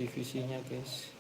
divisinya guys.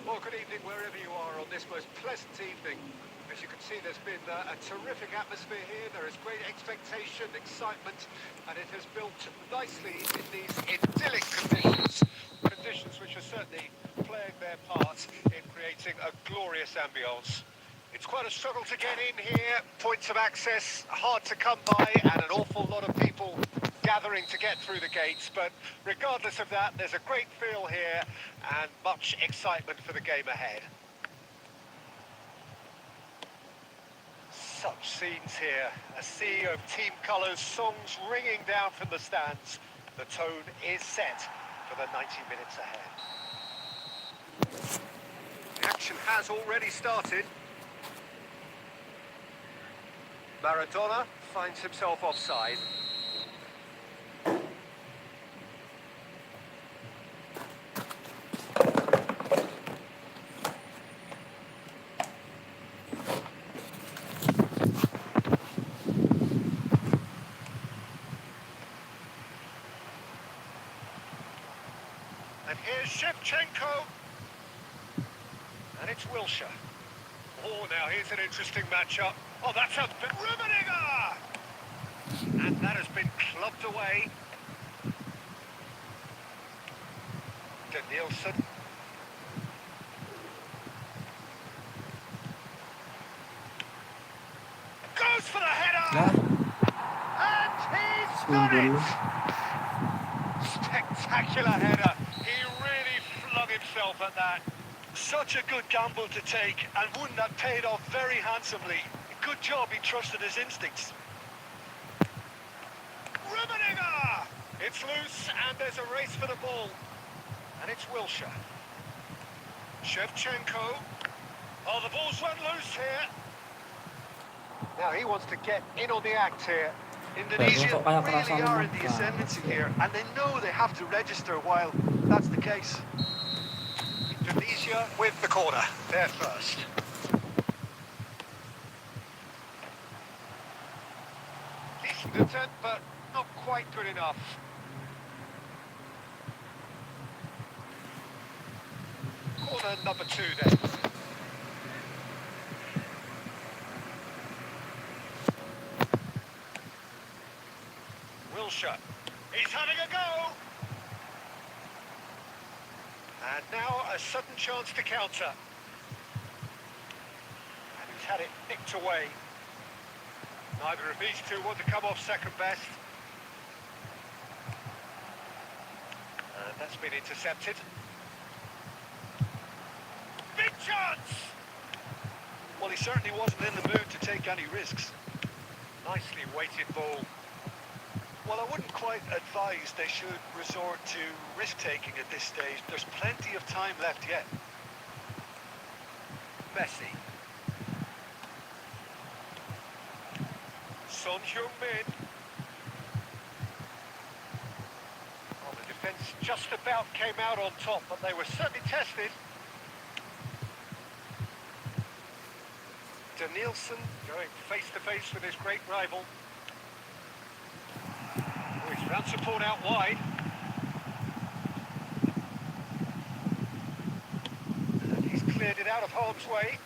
Well, good evening wherever you are on this most pleasant evening. As you can see, there's been a terrific atmosphere here. There is great expectation, excitement, and it has built nicely in these idyllic conditions. Conditions which are certainly playing their part in creating a glorious ambience. It's quite a struggle to get in here. Points of access hard to come by, and an awful lot of people gathering to get through the gates, but regardless of that, there's a great feel here and much excitement for the game ahead. Such scenes here, a sea of team colours, songs ringing down from the stands. The tone is set for the 90 minutes ahead. The action has already started. Maradona finds himself offside. And here's Shevchenko. And it's Wilshere. Oh, now here's an interesting matchup. Oh, that's a bit... Rummenigge! And that has been clubbed away. Danielson. Goes for the header! And he's done it! Spectacular header. He really flung himself at that. Such a good gamble to take, and wouldn't have paid off very handsomely. Good job he trusted his instincts. Rummenigge! It's loose, and there's a race for the ball. And it's Wilshere. Shevchenko. Oh, the ball's run loose here. Now he wants to get in on the act here. Indonesia really are in the ascendancy here, and they know they have to register while that's the case. Indonesia with the corner. They're first. Decent attempt, but not quite good enough. Corner number 2 then. Wilshere. He's having a go. And now a sudden chance to counter. And he's had it nicked away. Neither of these two want to come off second best. And that's been intercepted. Big chance! Well, he certainly wasn't in the mood to take any risks. Nicely weighted ball. Well, I wouldn't quite advise they should resort to risk-taking at this stage. There's plenty of time left yet. Messi. Son Heung-min. Well, the defence just about came out on top, but they were certainly tested. Danielson going face-to-face with his great rival. Oh, he's found support out wide. And he's cleared it out of harm's way.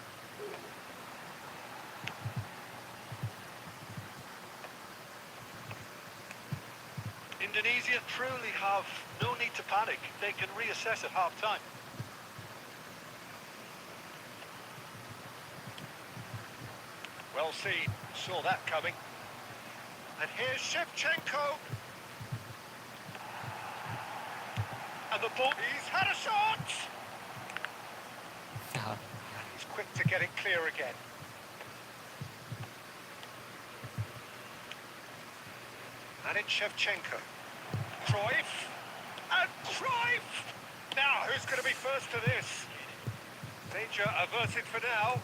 Indonesia truly have no need to panic. They can reassess at half-time. Well seen, saw that coming. And here's Shevchenko. And the ball, he's had a shot! And he's quick to get it clear again. And it's Shevchenko. Cruyff. And Cruyff! Now, who's going to be first to this? Danger averted for now.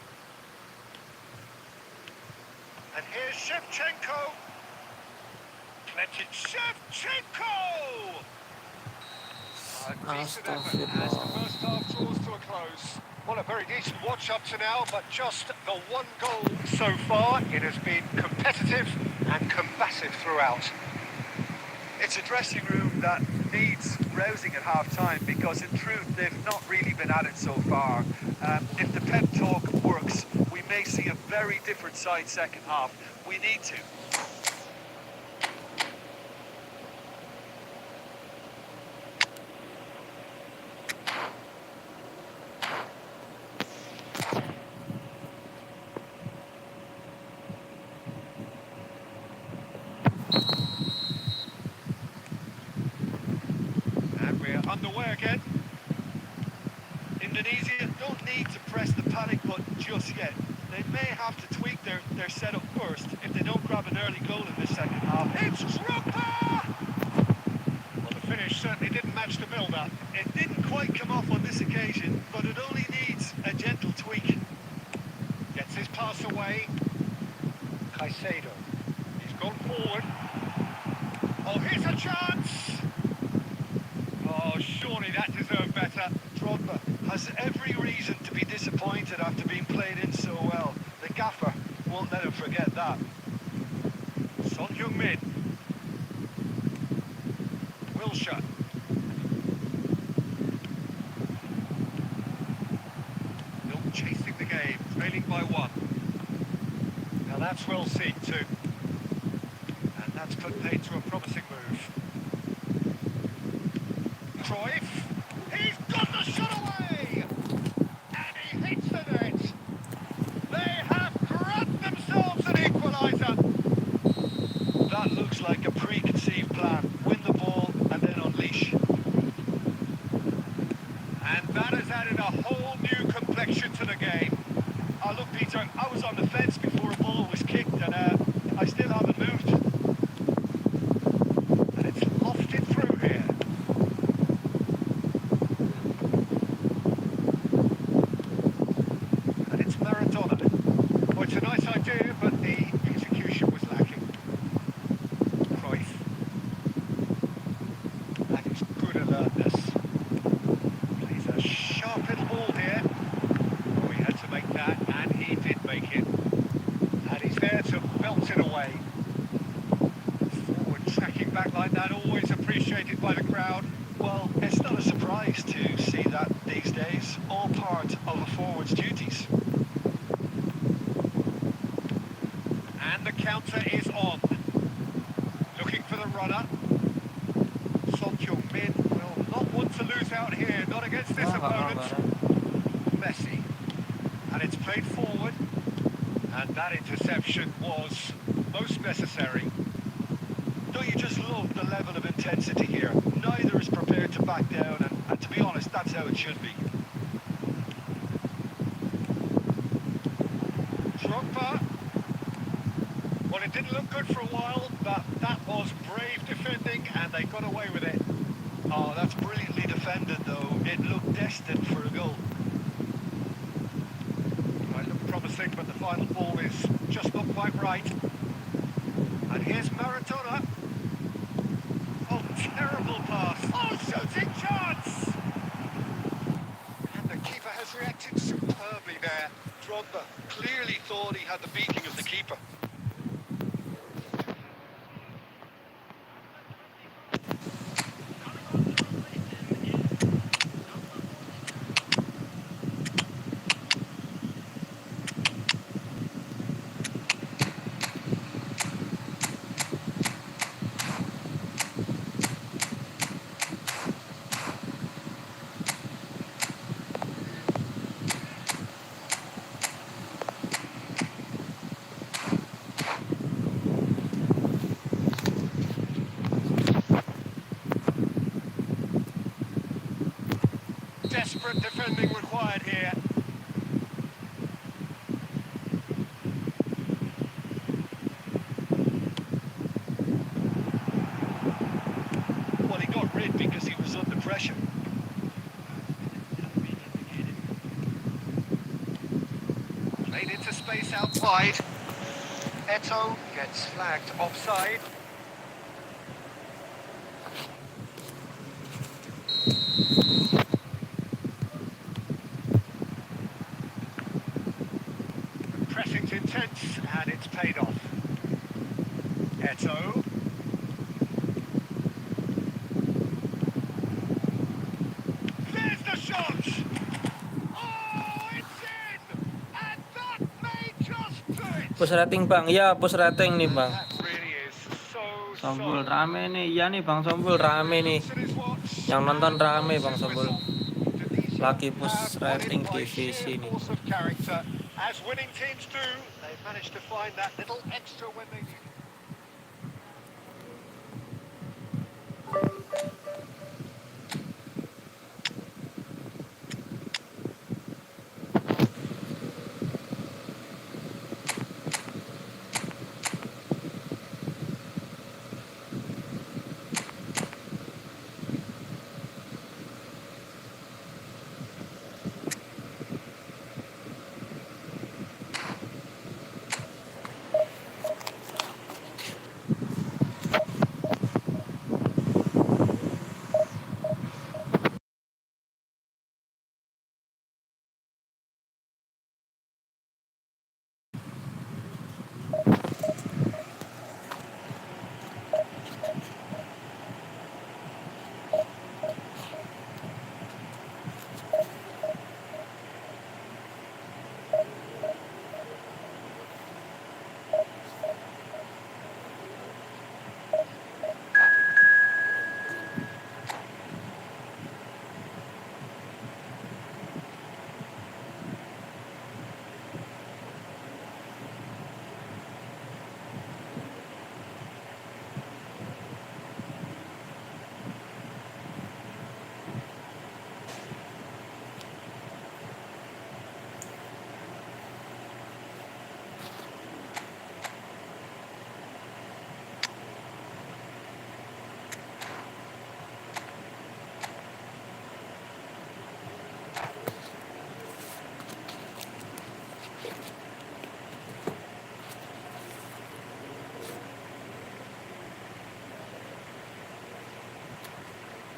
And here's Shevchenko. Plenty. Shevchenko! A decent effort as the first half draws to a close. Well, a very decent watch up to now, but just the one goal so far. It has been competitive and combative throughout. It's a dressing room that needs rousing at half-time because, in truth, they've not really been at it so far. If the pep talk works, we may see a very different side second half. We need to. Underway again. Indonesia don't need to press the panic button just yet. They may have to tweak their setup first if they don't grab an early goal in this second half. It's Drogba! Well, the finish certainly didn't match the build-up. It didn't quite come off on this occasion, but it only needs a gentle tweak. Gets his pass away. Caicedo. He's gone forward. Oh, here's a chance! Oh, surely that deserved better. Drogba has every reason to be disappointed after being played in so well. The gaffer won't let him forget that. Son Heung-min. Wilshere. Still chasing the game, trailing by one. Now that's well seen too. And that's put paid to a promising move. Cruyff, he's got the shot away! And he hits the net! They have grabbed themselves an equaliser! That looks like a preconceived plan. Win the ball and then unleash. And that has added a whole new complexion to the game. Look, Peter, I was on the fence before a ball was kicked and I still haven't moved. And it's lofted through here. Well, it's a nice idea, but the execution was lacking. Cruyff. That is good alertness. Plays a sharp little ball here. Oh, he had to make that, and he did make it. And he's there to belt it away. Forward tracking back like that, always appreciated by the crowd. Well, it's not a surprise to see that these days. All part of a forward's duties. And the counter is on. Looking for the runner. Son Heung-min will not want to lose out here, not against this opponent. Messi. And it's played forward. And that interception was most necessary. Don't you just love the level of intensity here? Neither is prepared to back down, and to be honest, that's how it should be. Drogba. Well, it didn't look good for a while, but that was brave defending, and they got away with it. Oh, that's brilliantly defended, though. It looked destined for a goal. Well, it looked promising, but the final ball is just not quite right. And here's Maradona. Oh, terrible pass. Oh, shooting chance! And the keeper has reacted superbly there. Drogba clearly thought he had the beating of the keeper. Desperate defending required here. Well, he got rid because he was under pressure. Played into space out wide. Eto gets flagged offside. Pressing's intense and it's paid off. Eto. There's the shot! Oh, it's in! And that may just do it! Push rating bang, ya push rating nih bang. That really is so Sombul solid. rame nih, iya nih bang Sombul rame nih. Looks at his watch Yang nonton and rame blows bang his Sombul. whistle. Divisi Lagi have push won it rating by divisi sheer nih. force of character. As winning teams do, they've managed to find that little extra when they need it.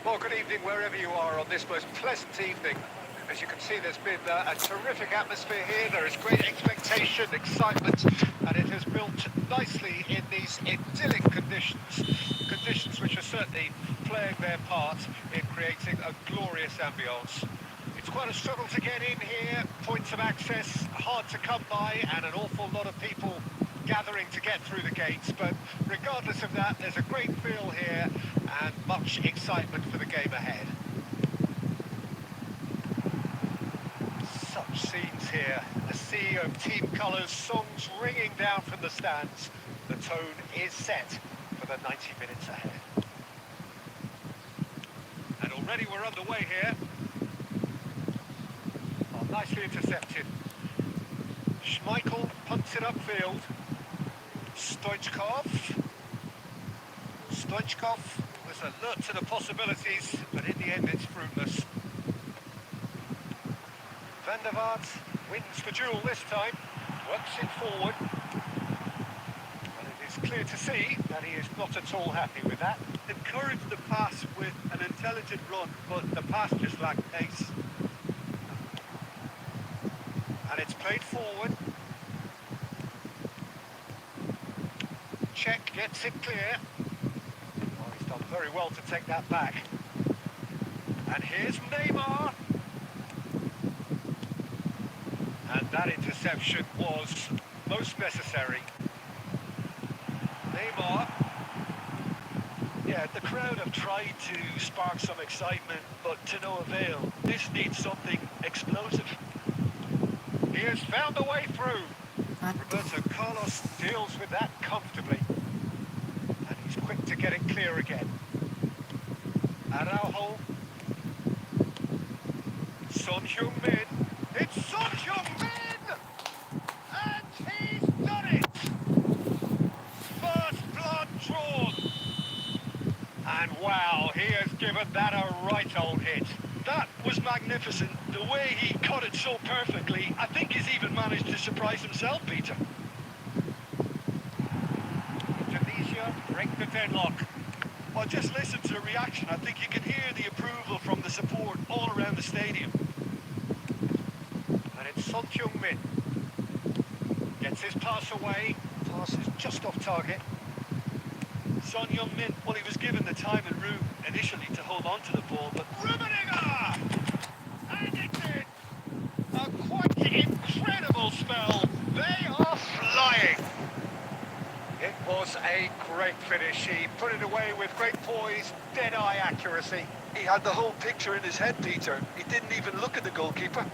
Well, good evening wherever you are on this most pleasant evening. As you can see, there's been a terrific atmosphere here. There is great expectation, excitement, and it has built nicely in these idyllic conditions which are certainly playing their part in creating a glorious ambience. It's quite a struggle to get in here, points of access hard to come by, and an awful lot of people gathering to get through the gates, but regardless of that, there's a great feel here and much excitement for the game ahead. Such scenes here, a sea of team colours, songs ringing down from the stands. The tone is set for the 90 minutes ahead. And already we're underway here. Oh, nicely intercepted. Schmeichel punts it upfield. Stoichkov was alert to the possibilities, but in the end it's fruitless. Van der Vaart wins the duel this time, works it forward. And it is clear to see that he is not at all happy with that. Encouraged the pass with an intelligent run, but the pass just lacked pace. And it's played forward. Czech gets it clear. Oh, he's done very well to take that back. And here's Neymar. And that interception was most necessary. Neymar. Yeah, the crowd have tried to spark some excitement, but to no avail. This needs something explosive. He has found a way through. Roberto Carlos deals with that comfortably. And he's quick to get it clear again. Araujo. Son Heung-min. It's Son Heung-min! And he's done it! First blood drawn. And wow, he has given that a right old hit. That was magnificent. The way he cut it so perfectly, I think he's even managed to surprise himself, Peter. Tunisia break the deadlock. Well, just listen to the reaction. I think you can hear the approval from the support all around the stadium. And it's Son Heung-min. Gets his pass away. Pass is just off target. Son Heung-min, well, he was given the time and room initially to hold on to the ball, but Rummenigge! And it's in! A quite incredible spell. They are flying. It was a great finish. He put it away with great poise, dead-eye accuracy. he had the whole picture in his head, Peter. He didn't even look at the goalkeeper.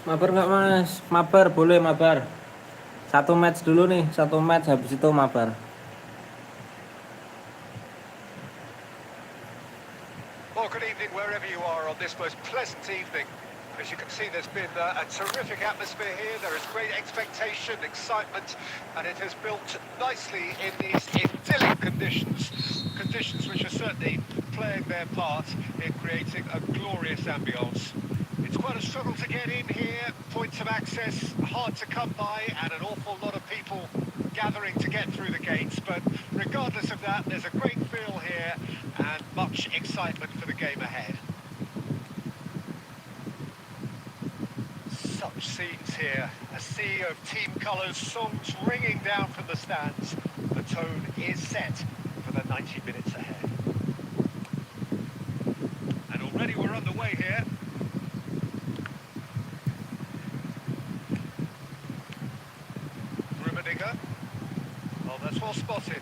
Mabar nggak mas? Mabar boleh mabar. Satu match dulu nih, satu match habis itu mabar. Well, good evening wherever you are on this most pleasant evening. As you can see, there's been a terrific atmosphere here. There is great expectation, excitement, and it has built nicely in these idyllic conditions. Conditions which are certainly playing their part in creating a glorious ambience. It's quite a struggle to get in here, points of access hard to come by, and an awful lot of people gathering to get through the gates. But regardless of that, there's a great feel here and much excitement for the game ahead. Such scenes here, a sea of team colours, songs ringing down from the stands. The tone is set for the 90 minutes ahead. And already we're underway here. Rummenigge. Oh, that's well spotted.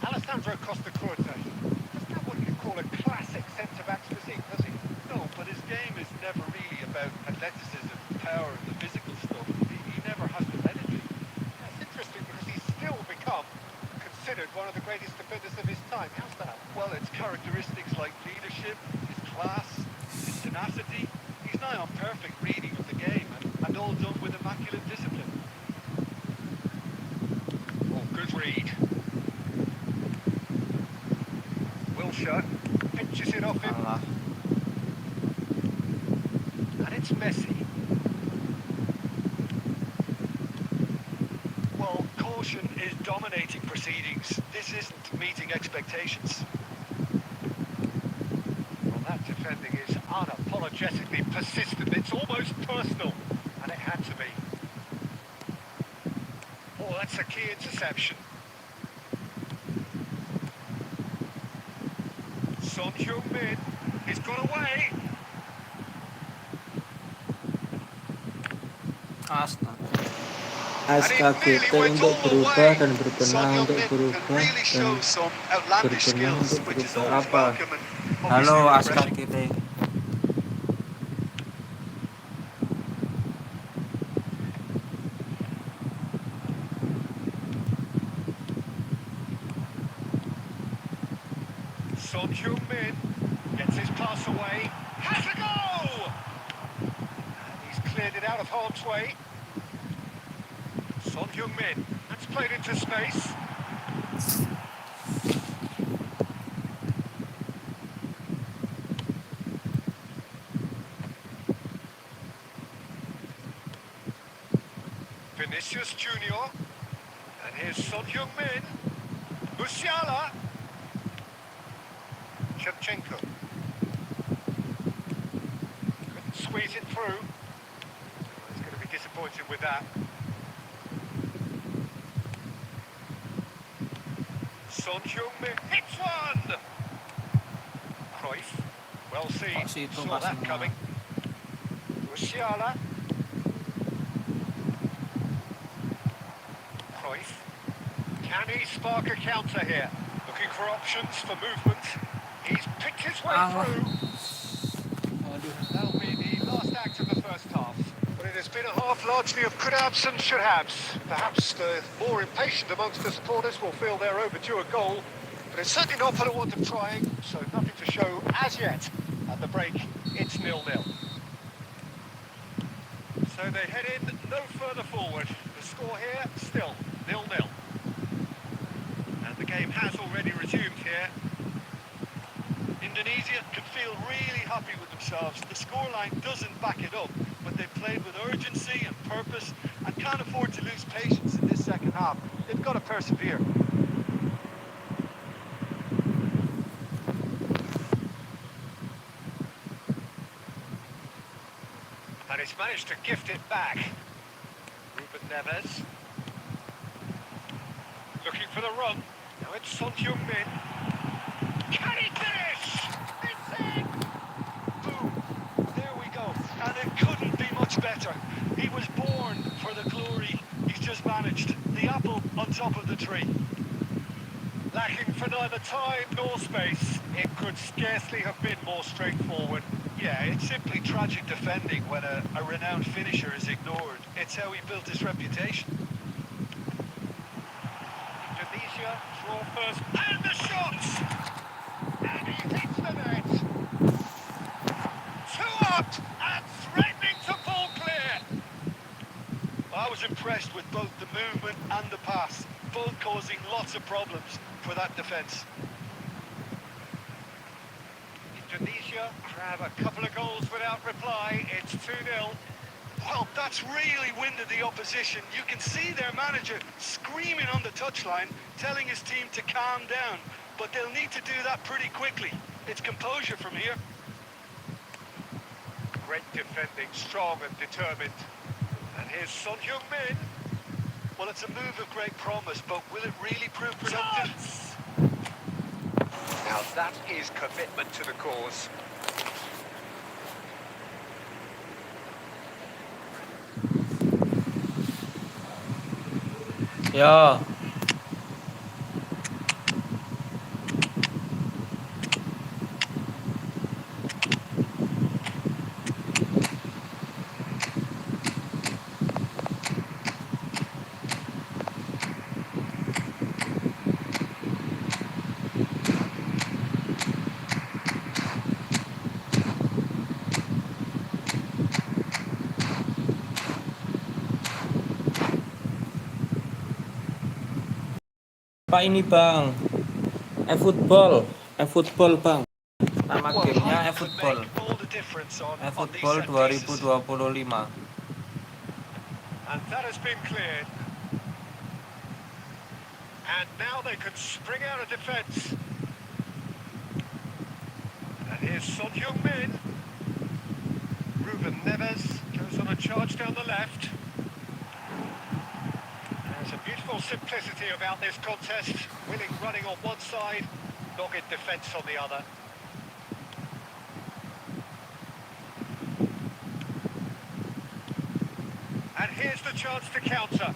Alessandro Costa-Curta doesn't have what you call a classic centre-back's physique, does he? No, but his game is never really about athleticism, power, and the physical stuff. He never has the pedigree. That's interesting because he's still become considered one of the greatest defenders of his time. How's that? Well, it's characteristics like leadership, his class, his tenacity. He's nigh on perfect reading of the game, and all done with immaculate discipline. Oh, good read. Wilshere pinches it off him. And it's Messi. Well, caution is dominating proceedings. This isn't meeting expectations. Well, that defending is unapologetic. energetically persistent. It's almost personal, and it had to be. Oh, that's a key interception. Son Heung-min, he's got away. SKGT untuk berubah dan Son berbenah untuk Heung-min can berubah really dan show some outlandish berbenah skills, untuk which is berubah always apa? welcome and Halo obviously refreshing. SKGT. Son Heung-min gets his pass away. Has a go! And he's cleared it out of harm's way. Son Heung-min, that's played into space. Vinicius Junior. And here's Son Heung-min. Musiala. Shevchenko. Couldn't squeeze it through. He's going to be disappointed with that. Son Heung-min hits one! Cruyff, well seen, saw that coming. Musiala. Cruyff. Can he spark a counter here? Looking for options for movement. He's picked his way through. That'll be the last act of the first half. But it has been a half largely of could-haves and should-haves. Perhaps the more impatient amongst the supporters will feel they're overdue a goal. But it's certainly not for the want of trying, so nothing to show as yet. At the break, it's 0-0. So they head in no further forward. The score here, still 0-0. And the game has already resumed here. Indonesia can feel really happy with themselves. The scoreline doesn't back it up, but they've played with urgency and purpose and can't afford to lose patience in this second half. They've got to persevere. And he's managed to gift it back. Ruben Neves. Looking for the run. Now it's Son Heung-min. Can he finish? It's in! Boom. There we go. And it couldn't be much better. He was born for the glory. He's just managed. The apple on top of the tree. Lacking for neither time nor space. It could scarcely have been more straightforward. Yeah, it's simply tragic defending when a renowned finisher is ignored. It's how he built his reputation. Indonesia draw first. And the shots! And he hits the net. Two up and threatening to fall clear. I was impressed with both the movement and the pass, both causing lots of problems for that defence. Indonesia grab a couple of goals without reply. It's 2-0. Well, that's really winded the opposition. You can see their manager screaming on the touchline, telling his team to calm down. But they'll need to do that pretty quickly. It's composure from here. Great defending, strong and determined. And here's Son Heung-min. Well, it's a move of great promise, but will it really prove productive? Now that is commitment to the cause. Ya. Apa ini bang? efootball bang. Nama gamenya efootball. efootball 2025. And that has been cleared. And now they can spring out of defence. And here's Son Heung-min. charge down the left. There's a beautiful simplicity about this contest. Willing running on one side, dogged defence on the other. And here's the chance to counter.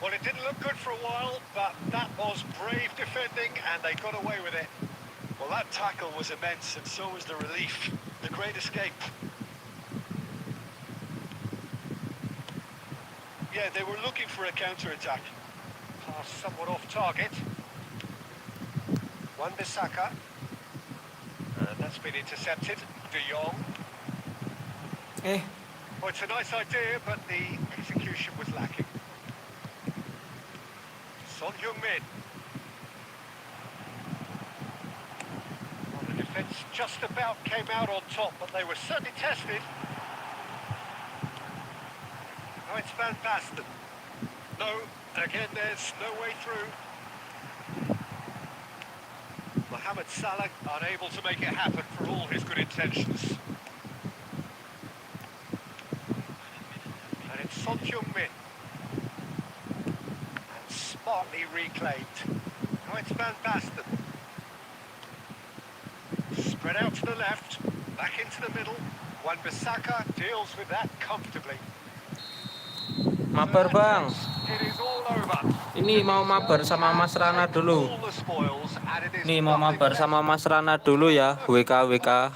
Well, it didn't look good for a while, but that was brave defending, and they got away with it. Well, that tackle was immense, and so was the relief. The great escape. Yeah, they were looking for a counter-attack. Pass somewhat off target. Wan-Bissaka. And that's been intercepted. De Jong. Well, it's a nice idea, but the execution was lacking. Son Heung-min. Well, the defence just about came out on top, but they were certainly tested. Oh, it's Van Basten. No, again, there's no way through. Mohamed Salah unable to make it happen for all his good intentions. And it's Son Heung-min. And smartly reclaimed. Now it's Van Basten. Spread out to the left, back into the middle. Wan-Bissaka deals with that comfortably. Mabar bang. It is all over. Ini mau mabar sama Mas Rana dulu. All the spoils, and it is Nih mau mabar sama Mas Rana dulu ya. WK.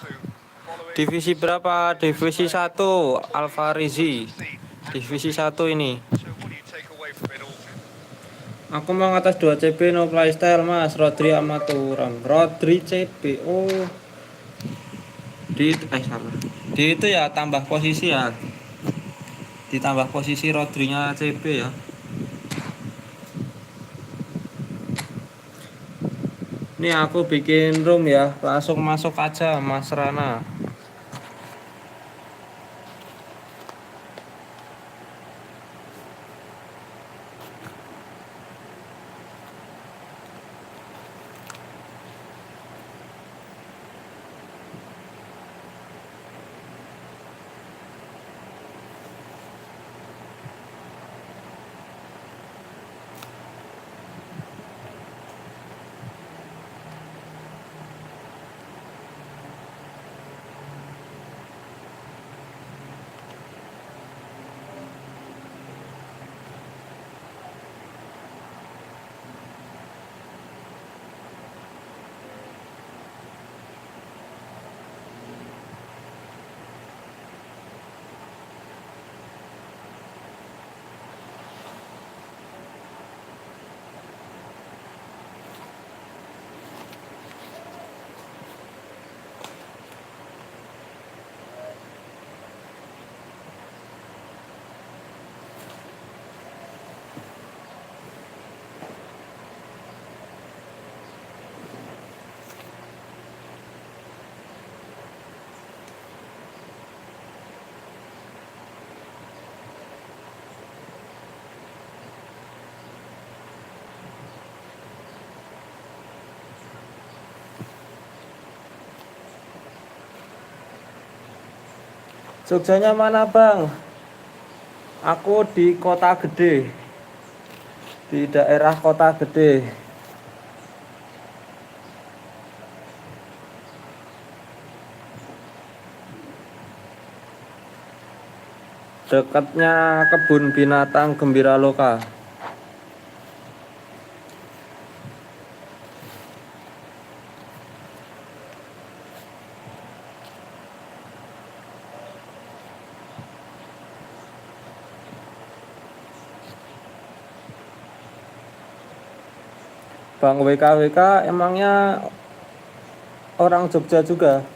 Divisi berapa? Divisi 1 Alfarizi. Divisi 1 ini. So what do you take away from it all? Aku mau ngatas 2 CB no playstyle Mas. Rodri amaturan. Rodri CB. Oh. Salah. Di itu ya tambah posisi ya. Ditambah posisi Rodrinya CB ya. Ini aku bikin room ya. Langsung masuk aja Mas Rana. Jogjanya mana bang? Aku di kota gede. Di daerah kota gede. Dekatnya kebun binatang Gembira Loka. Bang WK emangnya orang Jogja juga?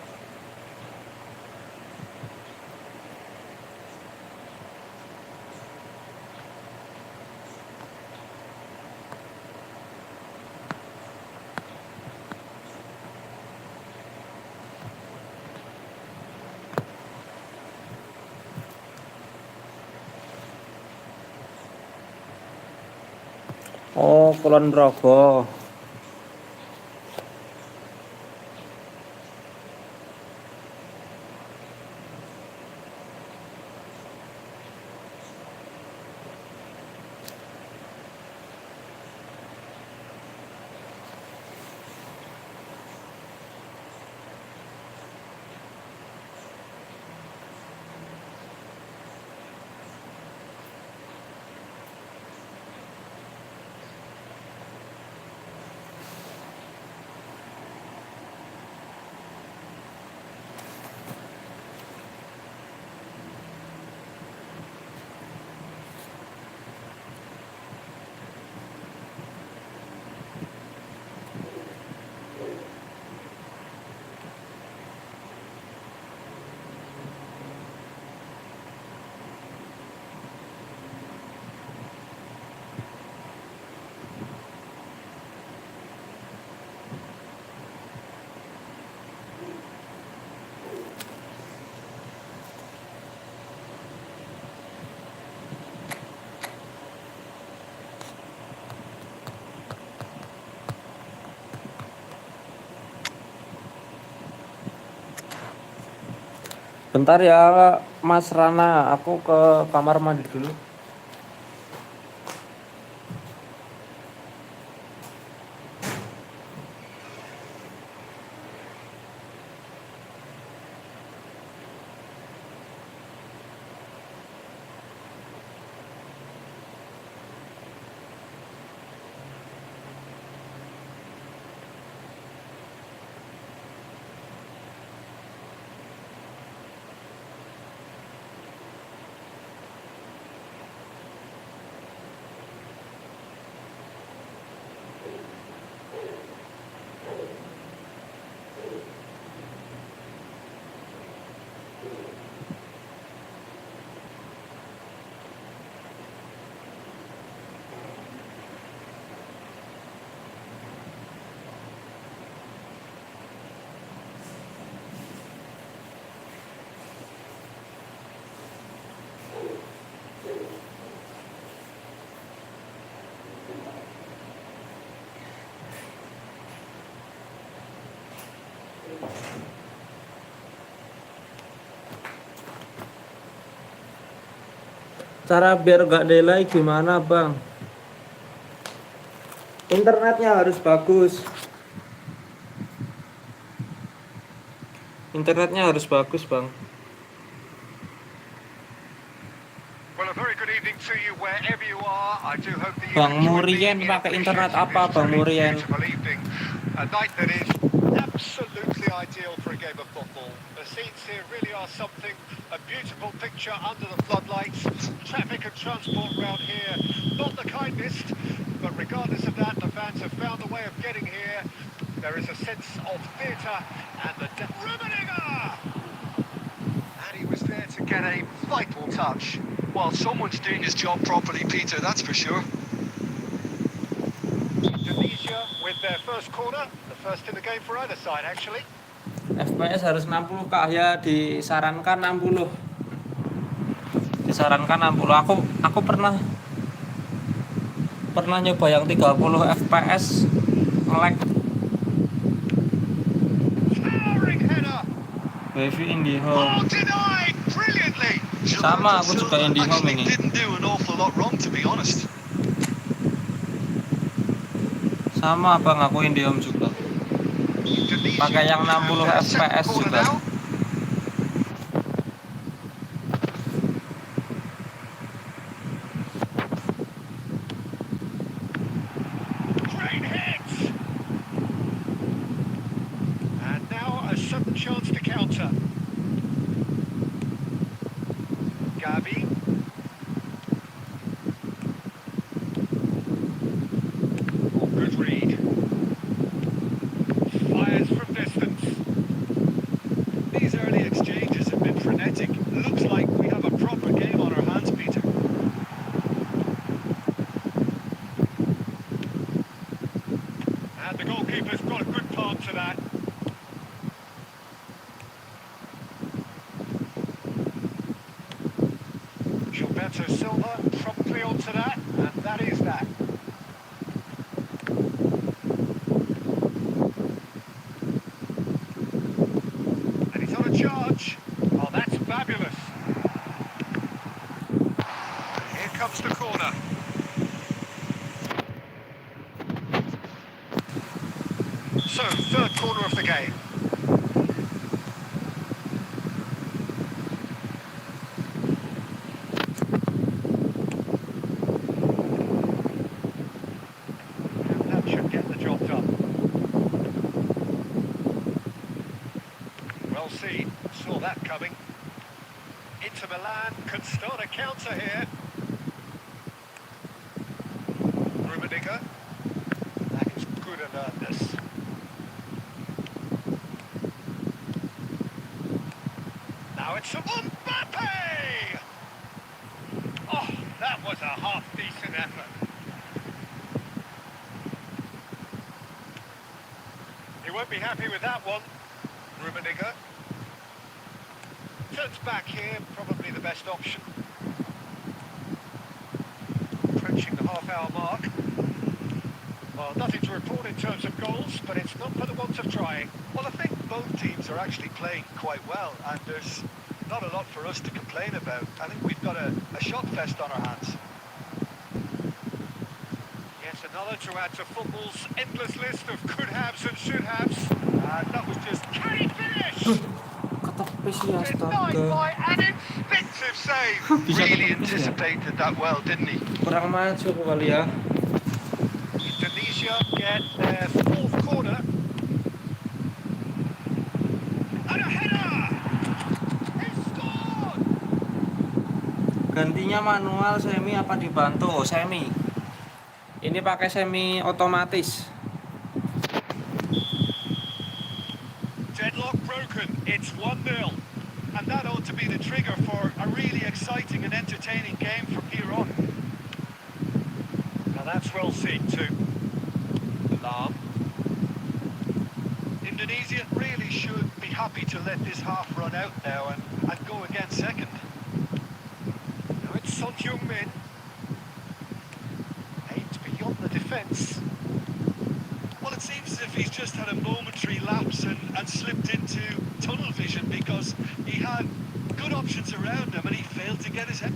Oh, Kulon Progo. Bentar ya Mas Rana, aku ke kamar mandi dulu. Cara biar gak delay gimana bang? Internetnya harus bagus. Internetnya harus bagus bang. Well, a very good evening to you wherever you are. I do hope that you Bang enjoy Murien being in pakai internet appreciating apa this Bang truly Murien? beautiful evening. A night that is absolutely ideal for a game of football. The scenes here really are something. A beautiful picture under the floodlights. Traffic and transport round here, not the kindest, but regardless of that, the fans have found a way of getting here. There is a sense of theatre and the Rummenigge! And he was there to get a vital touch. Well, someone's doing his job properly, Peter, that's for sure. Indonesia with their first corner, the first in the game for either side actually. FPS harus 60 kak ya, disarankan 60. Disarankan 60. Aku pernah nyoba yang 30 FPS nge-lag. Towering header. Wavy IndiHome. Oh, denied brilliantly. Sama, aku juga IndiHome ini. Didn't do an awful lot wrong, to be honest. Sama bang, aku IndiHome juga. Pakai yang 60 FPS juga. Great hits. And now a sudden chance to counter. Gavi. Oh, good read. Fires from distance. These early exchanges have been frenetic. Looks like we have a proper game on our hands, Peter. And the goalkeeper's got a good part to that. Gilberto Silva promptly onto that, and that is that. And he's on a charge. Oh, that's fabulous. Here comes the corner. So, third corner of the game. And that should get the job done. Well seen, saw that coming. Inter Milan could start a counter here. Rummenigge. That is good alertness. Now it's a Mbappe! Oh, that was a half-decent effort. He won't be happy with that one. Rummenigge. Turns back here, probably the best option. Approaching the half-hour mark. Well, nothing to report in terms of goals, but it's not for the want of trying. Well, I think both teams are actually playing quite well, and there's Not a lot for us to complain about. I think we've got a shot fest on our hands. Yes, another to add to football's endless list of could-haves and should-haves. That was just Can he finish? Ketepis ya Denied astaga. by an instinctive save. Bisa really ketepis ya. anticipated that well, didn't he? Kurang maju kali ya. Indonesia get their fourth corner. And a header! He scored! Gantinya manual semi apa dibantu? Oh, semi. Ini pakai semi otomatis. Deadlock broken. It's 1-0. And that ought to be the trigger for a really exciting and entertaining game from here on. Now that's well seen too. Alarm. Indonesia really should be happy to let this half run out now and go again second. Now it's Son Heung-min. Aimed beyond the defence. Well, it seems as if he's just had a momentary lapse and slipped into tunnel vision because he had good options around him and he failed to get his head.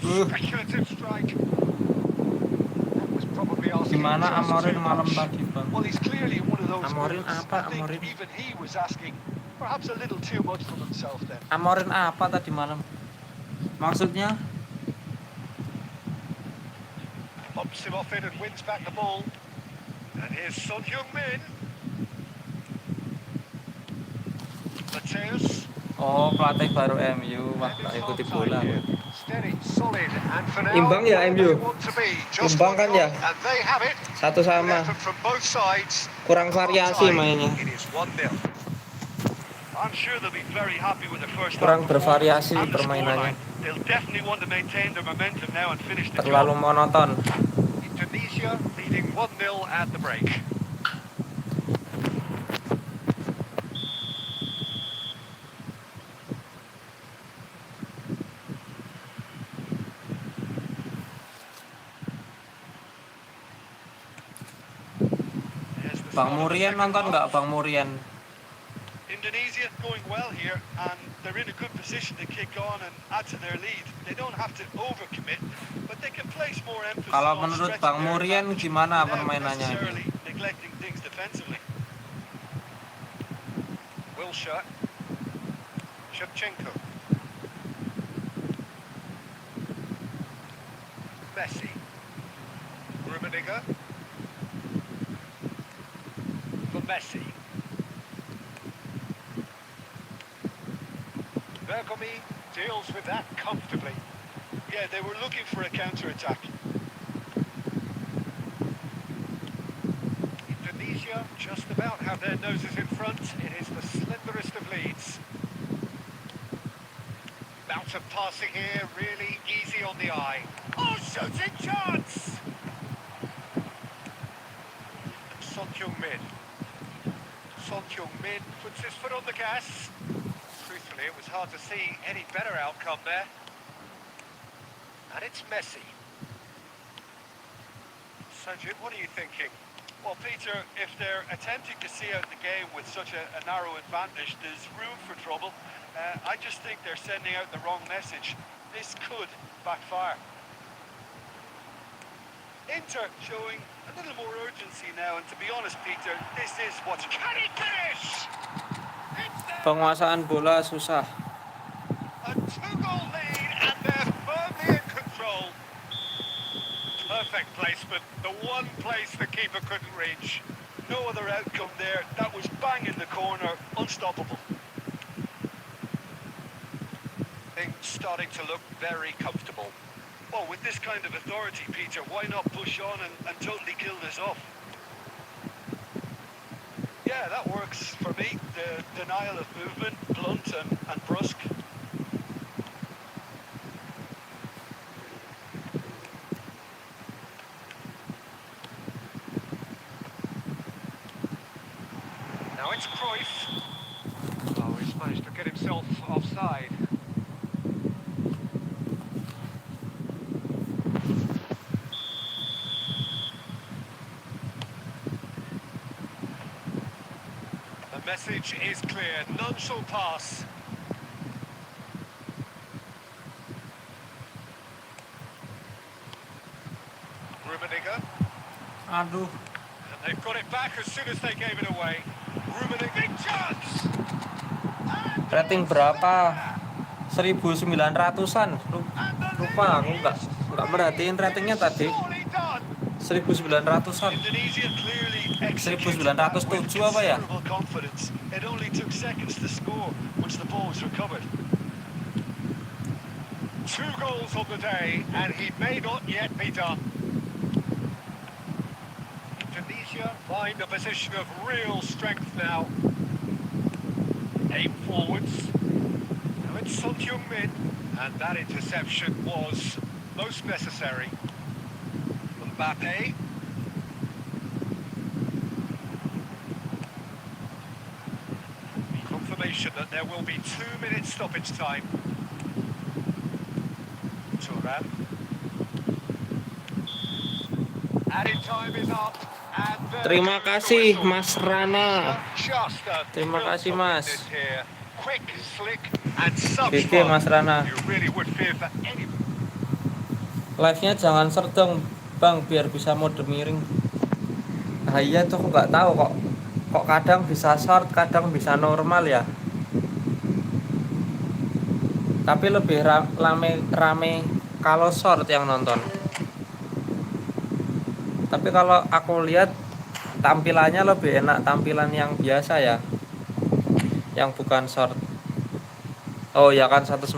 Speculative strike. That was probably asking Gimana just Amorin too malam much. tadi, Bang? Well, he's clearly one of those Amorin moods. apa, I think Amorin? even he was asking perhaps a little too much from himself then. Amorin apa tadi malam? Maksudnya? Bumps him off it and wins back the ball. And here's Son Heung-min. Mateus. Oh, pelatih baru MU. Wah, gak ikuti bola. Steady, solid, and for now, Imbang ya, where MU? they want to be. Just Imbang kan 1-0, ya? and they have it. Satu Good sama. effort from both sides. Kurang variasi mainnya. It is 1-0. I'm sure they'll be very happy with the first Kurang half bervariasi performance and the permainannya. scoreline. They'll definitely want to maintain their momentum now and finish the Terlalu job. monoton. Indonesia leading 1-0 at the break. There's the Bang start of the Murian second nonton half. nggak Bang Murian? Indonesia going well here and they're in a good position to kick on and add to their lead. They don't have to overcommit, but they can place more emphasis Kalau on menurut stretching Bang their Murian advantage gimana without permainannya ini? necessarily neglecting things defensively. Wilshire. Shevchenko. Messi. Rummenigge. For Messi. Bergomi deals with that comfortably. Yeah, they were looking for a counter-attack. Indonesia just about have their noses in front. It is the slenderest of leads. Bout of passing here, really easy on the eye. Oh, shooting chance! Son Heung-min. Son Heung-min puts his foot on the gas. Truthfully, it was hard to see any better outcome there. And it's Messi. Sanjit, what are you thinking? Well, Peter, if they're attempting to see out the game with such a narrow advantage, there's room for trouble. I just think they're sending out the wrong message. This could backfire. Inter showing a little more urgency now, and to be honest, Peter, this is what's... Can he finish? It's there. Penguasaan bola susah. A two-goal lead, and they're firmly in control. Perfect placement, the one place the keeper couldn't reach. No other outcome there. That was bang in the corner, unstoppable. Things starting to look very comfortable. Well, with this kind of authority, Peter, why not push on and totally kill this off? Yeah, that works for me. The denial of movement, blunt and brusque. Now it's Cruyff. Oh, he's managed to get himself offside. The message is clear, none shall pass. Rummenigge, Aduh, and they've got it back as soon as they gave it away. Rummenigge, big chance! And rating it's berapa? there! 1900-an. And the Lupa, aku lead is nggak merhatiin free! It ratingnya is tadi. surely done! 1900-an. Indonesia clearly executed that with 1907 apa ya? considerable confidence. It only took seconds to score once the ball was recovered. 2 goals on the day, and he may not yet be done. Indonesia find a position of real strength now. Aim forwards. Now it's Son Heung-min, and that interception was most necessary. Mbappe. Confirmation that there will be 2 minutes stoppage time. Turan. Added time is up. And there Terima goes the kasih whistle. Mas Rana. Just a Terima kasih, glimpse of Mas. fitness here. Quick, slick, and such GG fun. Mas Rana. You really would fear for any. Live-nya jangan short dong, Bang, biar bisa mode miring. Ah iya tuh, aku nggak tahu kok kadang bisa short, kadang bisa normal ya. Tapi lebih rame kalau short yang nonton. Tapi kalau aku lihat tampilannya lebih enak tampilan yang biasa ya, yang bukan short. Oh ya kan, 1907.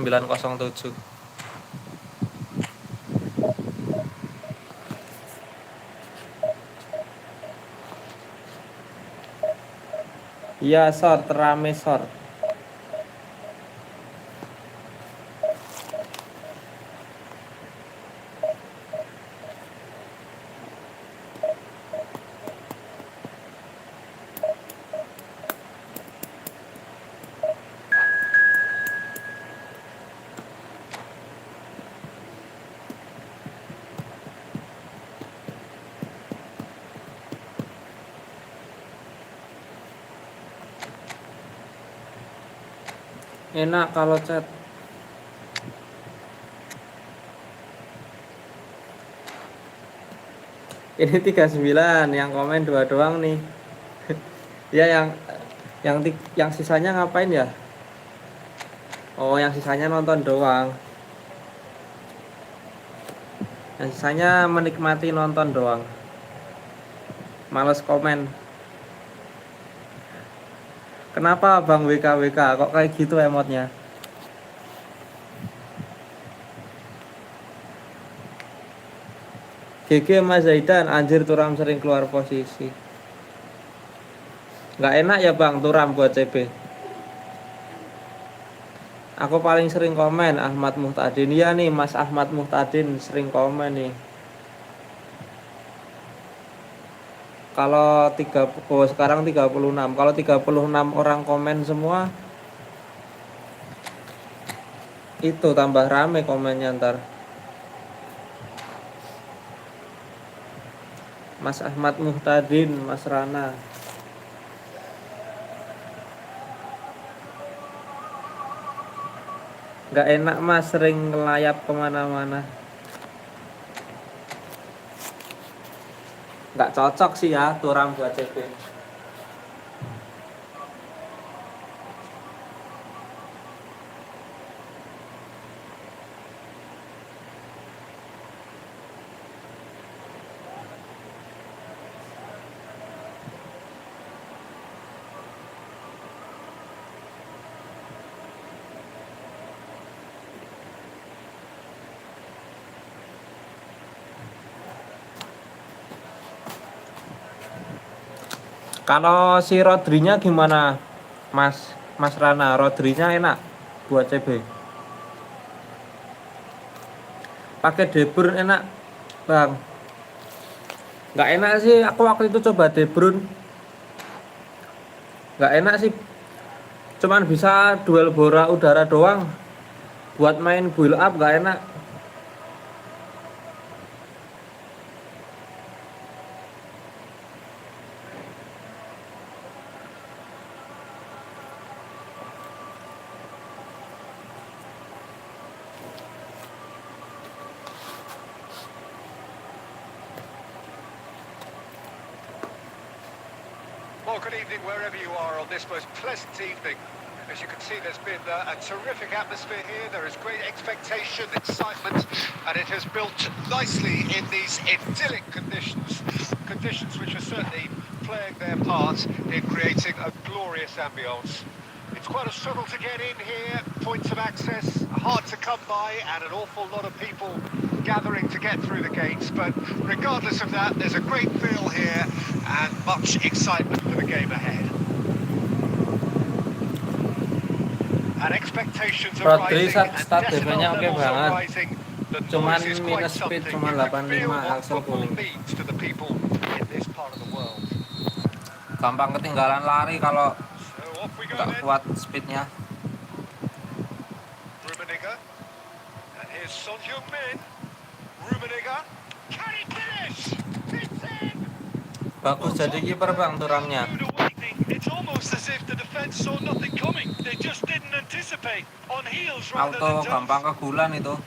Iya short, rame short. Enak kalau chat. Ini 39, yang komen 2 doang nih. Ya yang sisanya ngapain ya? Oh, yang sisanya nonton doang. Yang sisanya menikmati nonton doang. Males komen. Kenapa Bang WKWK kok kayak gitu emotnya? GG Mas Zaidan, anjir Turam sering keluar posisi. Nggak enak ya Bang Turam buat CB. Aku paling sering komen Ahmad Muhtadin. Iya nih Mas Ahmad Muhtadin sering komen nih. Kalau sekarang 36. Kalau 36 orang komen semua, itu tambah rame komennya ntar. Mas Ahmad Muhtadin, Mas Rana. Nggak enak Mas, sering ngelayap kemana-mana. Nggak cocok sih ya Turam buat CB. Kalau si Rodrinya gimana Mas Rana? Rodrinya enak buat CB. Pakai De Bruyne enak Bang. Nggak enak sih, aku waktu itu coba De Bruyne. Nggak enak sih, cuman bisa duel bola udara doang. Buat main build up nggak enak. Well, good evening wherever you are on this most pleasant evening. As you can see, there's been a terrific atmosphere here. There is great expectation, excitement, and it has built nicely in these idyllic conditions. Conditions which are certainly playing their part in creating a glorious ambience. It's quite a struggle to get in here, points of access hard to come by, and an awful lot of people gathering to get through the gates. But regardless of that, there's a great feel here and much excitement for the game ahead. And expectations are Rodri rising and stat decibel DP-nya oke levels are banget. rising. The Cuman noise is quite minus speed something. cuma You can feel 85 what aksel football kuning. means to the people in this part of the world. Gampang ketinggalan lari kalau So off we go nggak then. kuat speednya. Rummenigge. And here's Son Heung-min. Rummenigge. Can he finish? It's in! Bagus jadi kiper bang turamnya. It's almost as if the defence saw nothing coming. They just didn't anticipate. On heels rather Auto than gampang toes. kegulan itu.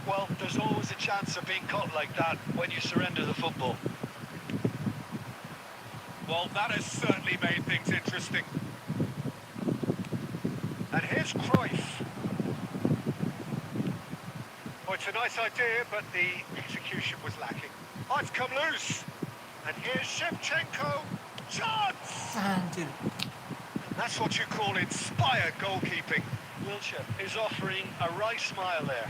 Well, there's always a chance of being caught like that when you surrender the football. Well, that has certainly made things interesting. And here's Cruyff. Oh, it's a nice idea, but the execution was lacking. Oh, it's come loose. And here's Shevchenko. Chance! Anjir. That's what you call inspired goalkeeping. Wilshere is offering a wry smile there.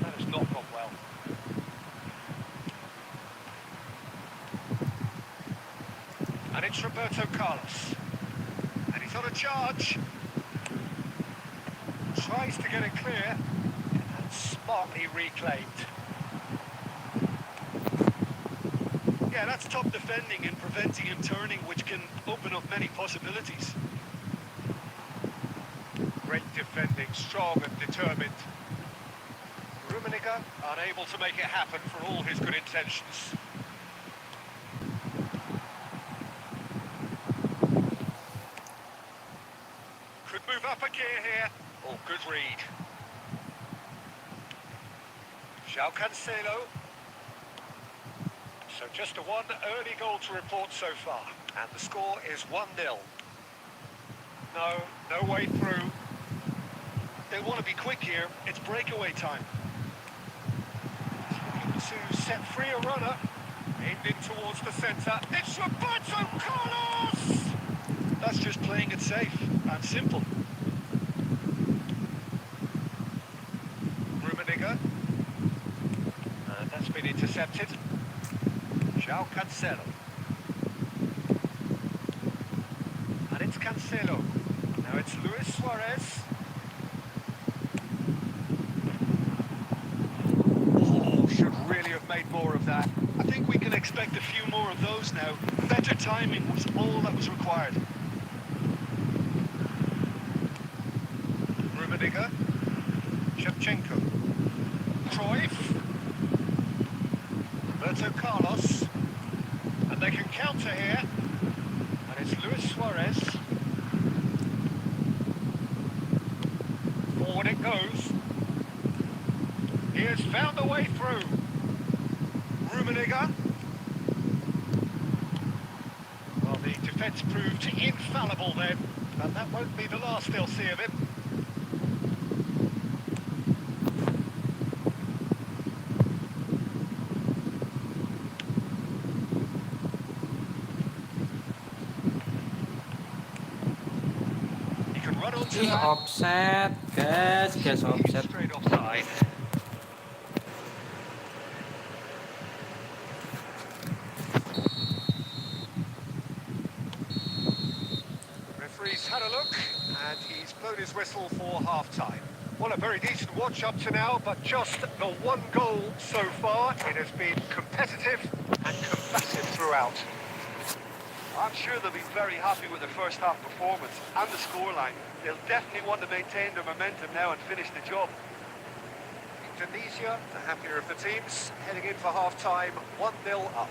That has not gone well. And it's Roberto Carlos. And he's on a charge. Tries to get it clear. And smartly reclaimed. Yeah, that's top defending and preventing him turning, which can open up many possibilities. Great defending, strong and determined. Rummenigge unable to make it happen for all his good intentions. Could move up a gear here. Oh, good read. João Cancelo. So just a one early goal to report so far. And the score is 1-0. No way through. They want to be quick here. It's breakaway time. To set free a runner. Aimed in towards the centre. It's Roberto Carlos! That's just playing it safe and simple. Rummenigge. And that's been intercepted. João Cancelo. And it's Cancelo. Now it's Luis Suarez. Oh, should really have made more of that. I think we can expect a few more of those now. Better timing was all that was required. Rummenigge. Shevchenko. Cruyff. Roberto Carlos. And they can counter here. And it's Luis Suarez. Forward it goes. He has found a way through. Rummenigge. Well, the defence proved infallible then, but that won't be the last they'll see of him. He can run onto Ih, that. offset, guys, offset. Straight offside. Referee's had a look, and he's blown his whistle for half-time. Well, a very decent watch up to now, but just the one goal so far. It has been competitive and combative throughout. I'm sure they'll be very happy with their first half performance and the scoreline. They'll definitely want to maintain their momentum now and finish the job. Indonesia, the happier of the teams, heading in for half-time, 1-0 up.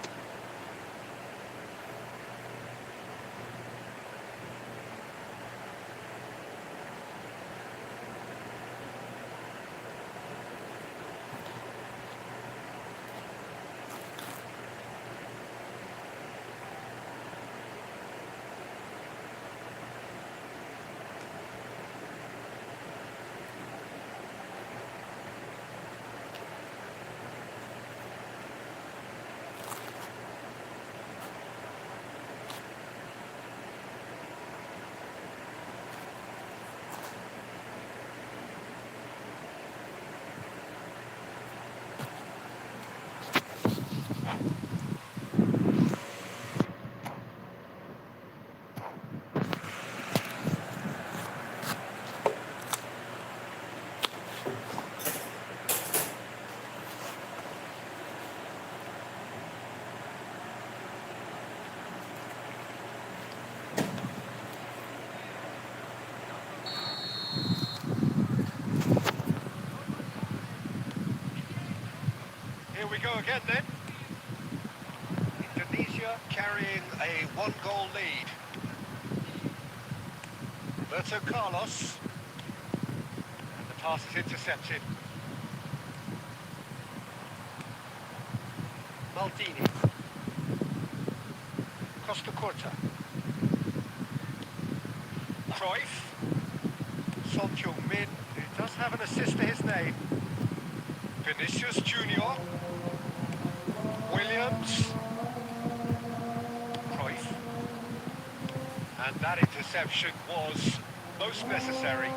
Here we go again then. Indonesia carrying a one-goal lead. Roberto Carlos. And the pass is intercepted. Maldini. Costa Corta. Cruyff. Son Heung-min, who does have an assist to his name. Vinicius Junior. Williams. Cruyff. And that interception was most necessary.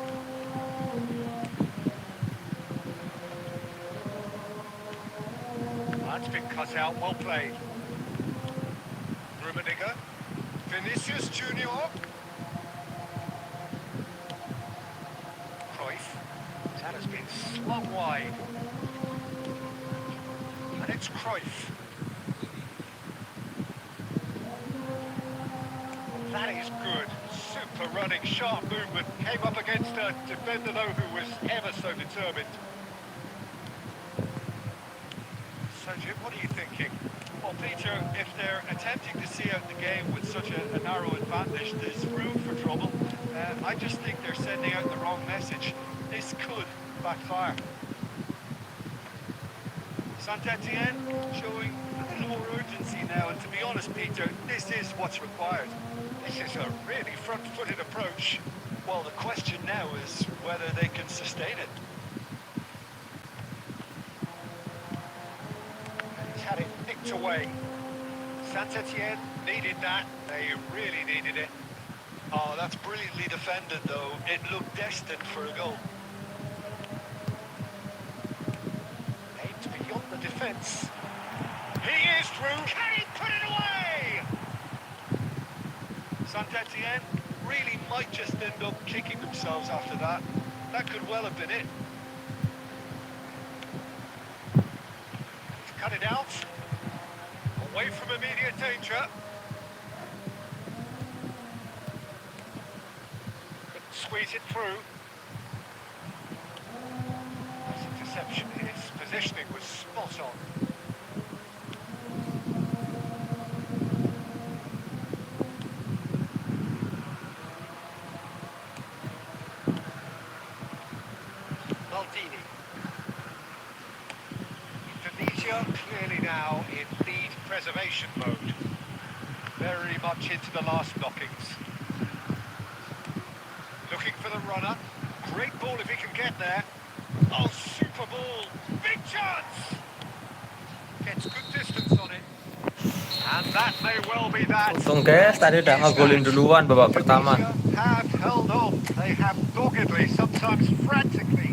That's been cut out, well played. Rummenigge. Vinicius Junior. Cruyff. That has been slung wide. And it's Cruyff. That is good. Super running, sharp movement. Came up against a defender, though, who was ever so determined. So, Jim, what are you thinking? Well, Peter, if they're attempting to see out the game with such a narrow advantage, there's room for trouble. I just think they're sending out the wrong message. This could backfire. Saint-Etienne showing a little more urgency now, and to be honest, Peter, this is what's required. This is a really front-footed approach. Well, the question now is whether they can sustain it. He's had it nicked away. Saint-Etienne needed that. They really needed it. Oh, that's brilliantly defended, though. It looked destined for a goal. Aimed beyond the defence. He is through. Can he put it away? Saint-Etienne really might just end up kicking themselves after that. That could well have been it. He's cut it out. Away from immediate danger. Couldn't squeeze it through. Nice interception. His positioning was spot on. Maldini. Indonesia clearly now in lead preservation mode. Very much into the last knockings. Looking for the runner. Great ball if he can get there. Oh, super ball. Big chance! Gets good distance on it. And that may well be that. Untung guys, tadi udah ngegolin duluan babak pertama. Indonesia have held on. They have doggedly, sometimes frantically.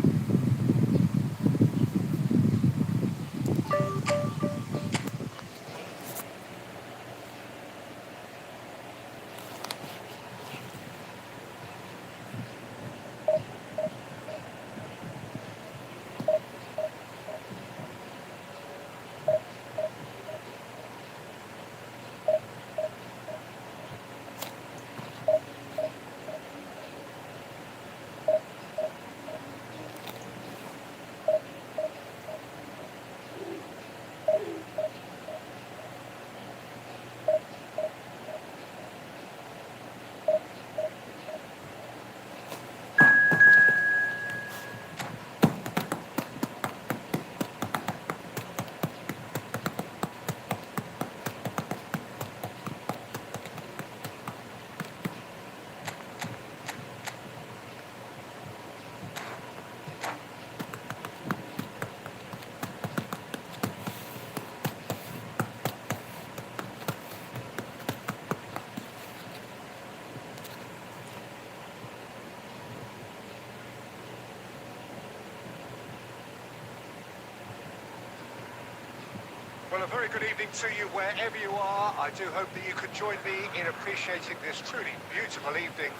Well, a very good evening to you wherever you are. I do hope that you could join me in appreciating this truly beautiful evening.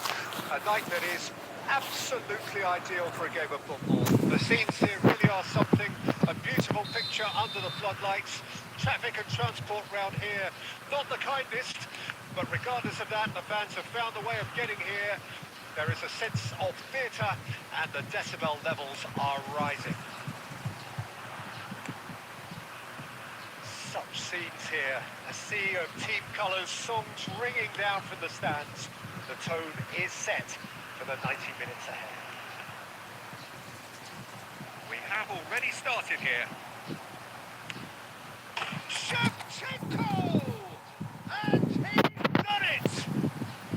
A night that is absolutely ideal for a game of football. The scenes here really are something. A beautiful picture under the floodlights. Traffic and transport round here, not the kindest. But regardless of that, the fans have found a way of getting here. There is a sense of theatre and the decibel levels are rising. scenes here. A sea of team colours, songs ringing down from the stands. The tone is set for the 90 minutes ahead. We have already started here. Shevchenko! And he's done it!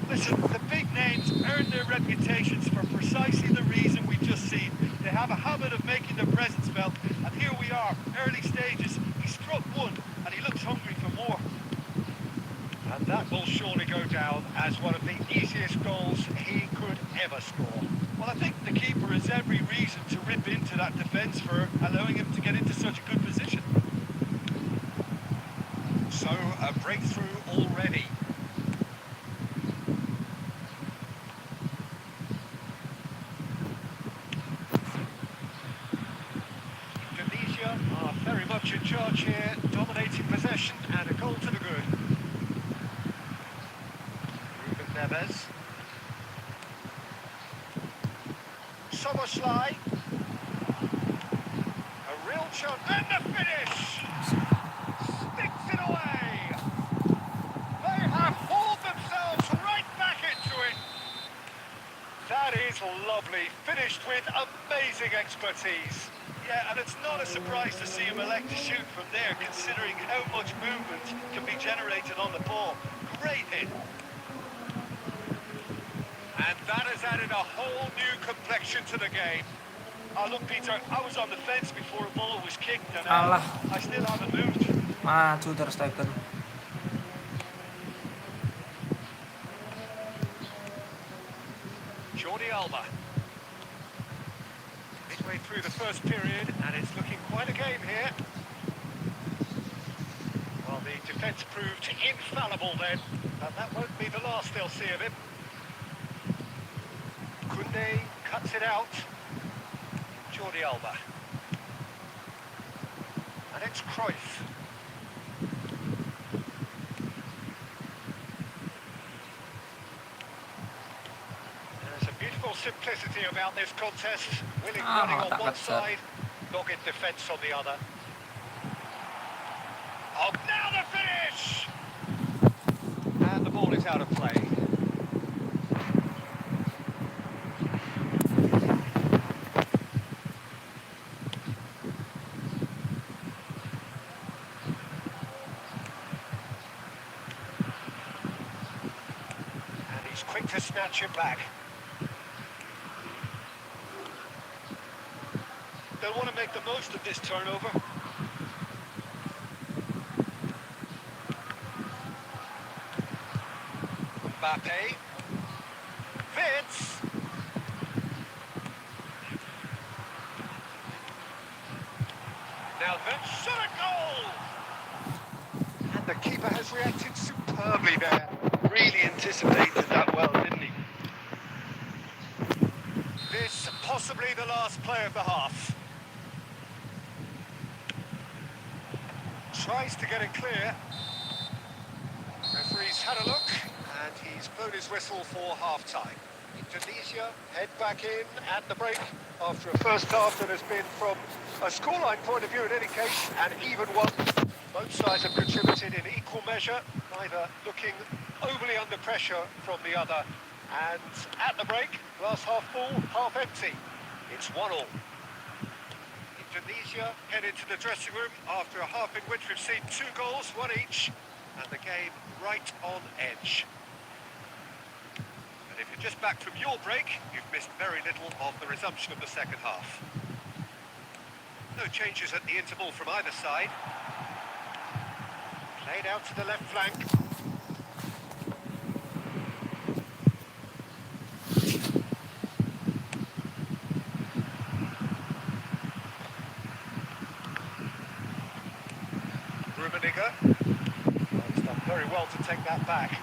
Listen, the big names earn their reputations for precisely the reason we've just seen. They have a habit of making their presence felt, and here we are, early stages. He struck one, and he looks hungry for more. And that will surely go down as one of the easiest goals he could ever score. Well, I think the keeper has every reason to rip into that defence for allowing him to get into such a good position. So, a breakthrough already. Indonesia are very much in charge here, dominating possession and a goal to the good. Ruben Neves. Soboslai. A real chance. And the finish! Sticks it away! They have hauled themselves right back into it! That is lovely, finished with amazing expertise. Yeah, and it's not a surprise to see him elect to shoot from there, considering how much movement can be generated on the ball. Great hit. And that has added a whole new complexion to the game. Oh, look, Peter, I was on the fence before a ball was kicked, and Alah. I still haven't moved. Maju Ter Stegen. Jordi Alba. Midway through the first period, and it's looking quite a game here. Well, the defence proved infallible then, but that won't be the last they'll see of him. Koundé cuts it out. Jordi Alba. And it's Cruyff. There's a beautiful simplicity about this contest. Willing running on one side, dogged defence on the other. Oh, now the finish! And the ball is out of play. Quick to snatch it back. They'll want to make the most of this turnover. Mbappe. Fits. Now then, shot a goal! And the keeper has reacted superbly there. Really anticipated that well, didn't he? This possibly the last play of the half. Tries to get it clear. Referee's had a look, and he's blown his whistle for half-time. Indonesia head back in at the break after a first half that has been, from a scoreline point of view in any case, an even one. Both sides have contributed in equal measure, neither looking overly under pressure from the other. And at the break, glass half full, half empty. It's 1-1. Indonesia headed to the dressing room after a half in which we've seen 2 goals, 1 each, and the game right on edge. And if you're just back from your break, you've missed very little of the resumption of the second half. No changes at the interval from either side. Played out to the left flank. He's done very well to take that back.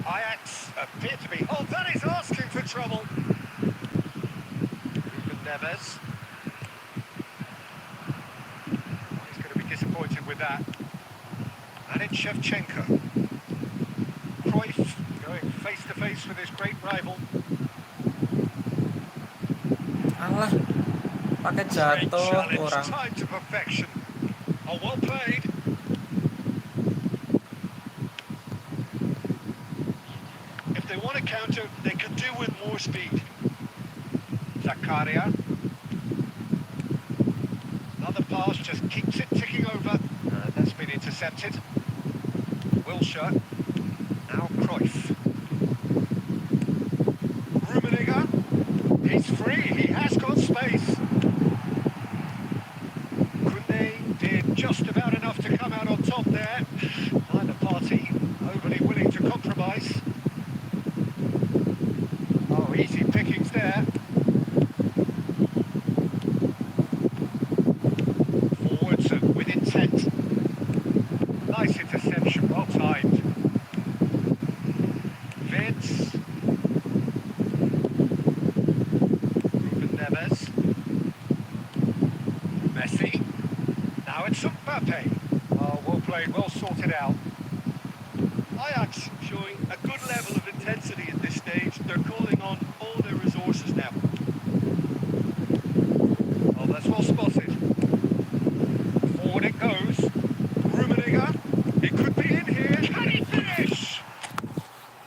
Ajax appear to be... Oh, that is asking for trouble. Ruben Neves. He's going to be disappointed with that. And it's Shevchenko. Cruyff going face-to-face with his great rival. Alah, pakai Great jatuh challenge, kurang. timed to perfection. Oh, well played. They could do with more speed. Zakaria. Another pass just keeps it ticking over. That's been intercepted. Wilshere. Now Cruyff. Rummenigge. He's free. He has got space. Koundé did just about enough to come out on top there. Neither party overly willing to compromise. Oh, easy pickings there. Forwards and with intent. Nice interception, well timed. Vince. Ruben Neves. Messi. Now it's Mbappe. Oh, well played, well sorted out. Ajax showing a good level of intensity at this stage. They're calling on all their resources now. Oh, that's well spotted. Forward it goes. Rummenigge. It could be in here. Can he finish?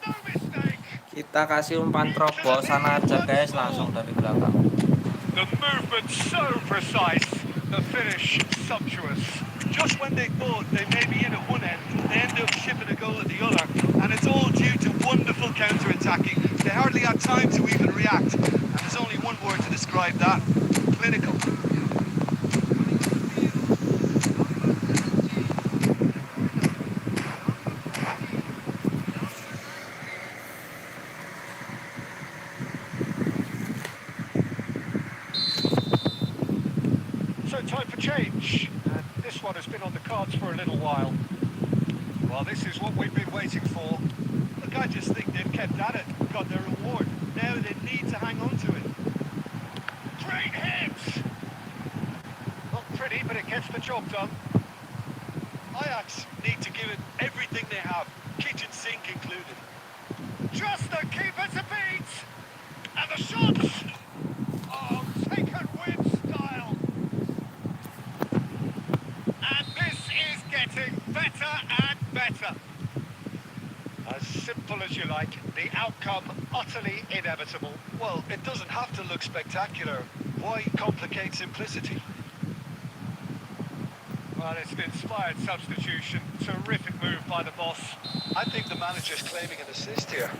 No mistake. Kita kasih umpan terobosan aja guys, langsung dari belakang. The movement so precise. The finish sumptuous. Just when they thought they may be in at one end, they end up shipping a goal at the other, and it's all due to wonderful counter-attacking. They hardly had time to even react, and there's only one word to describe that: clinical. So time for change. And this one has been on the cards for a little while. Well, this is what we've been waiting for. Look, I just think they've kept at it, got their reward. Now they need to hang on to it. Great hit! Not pretty, but it gets the job done. Ajax need to give it everything they have, kitchen sink included. Just the keeper to beat! And the shot! Oh, taken with style! And this is getting better and better. As simple as you like, the outcome utterly inevitable. Well, it doesn't have to look spectacular. Why complicate simplicity? Well, it's an inspired substitution. Terrific move by the boss. I think the manager's claiming an assist here.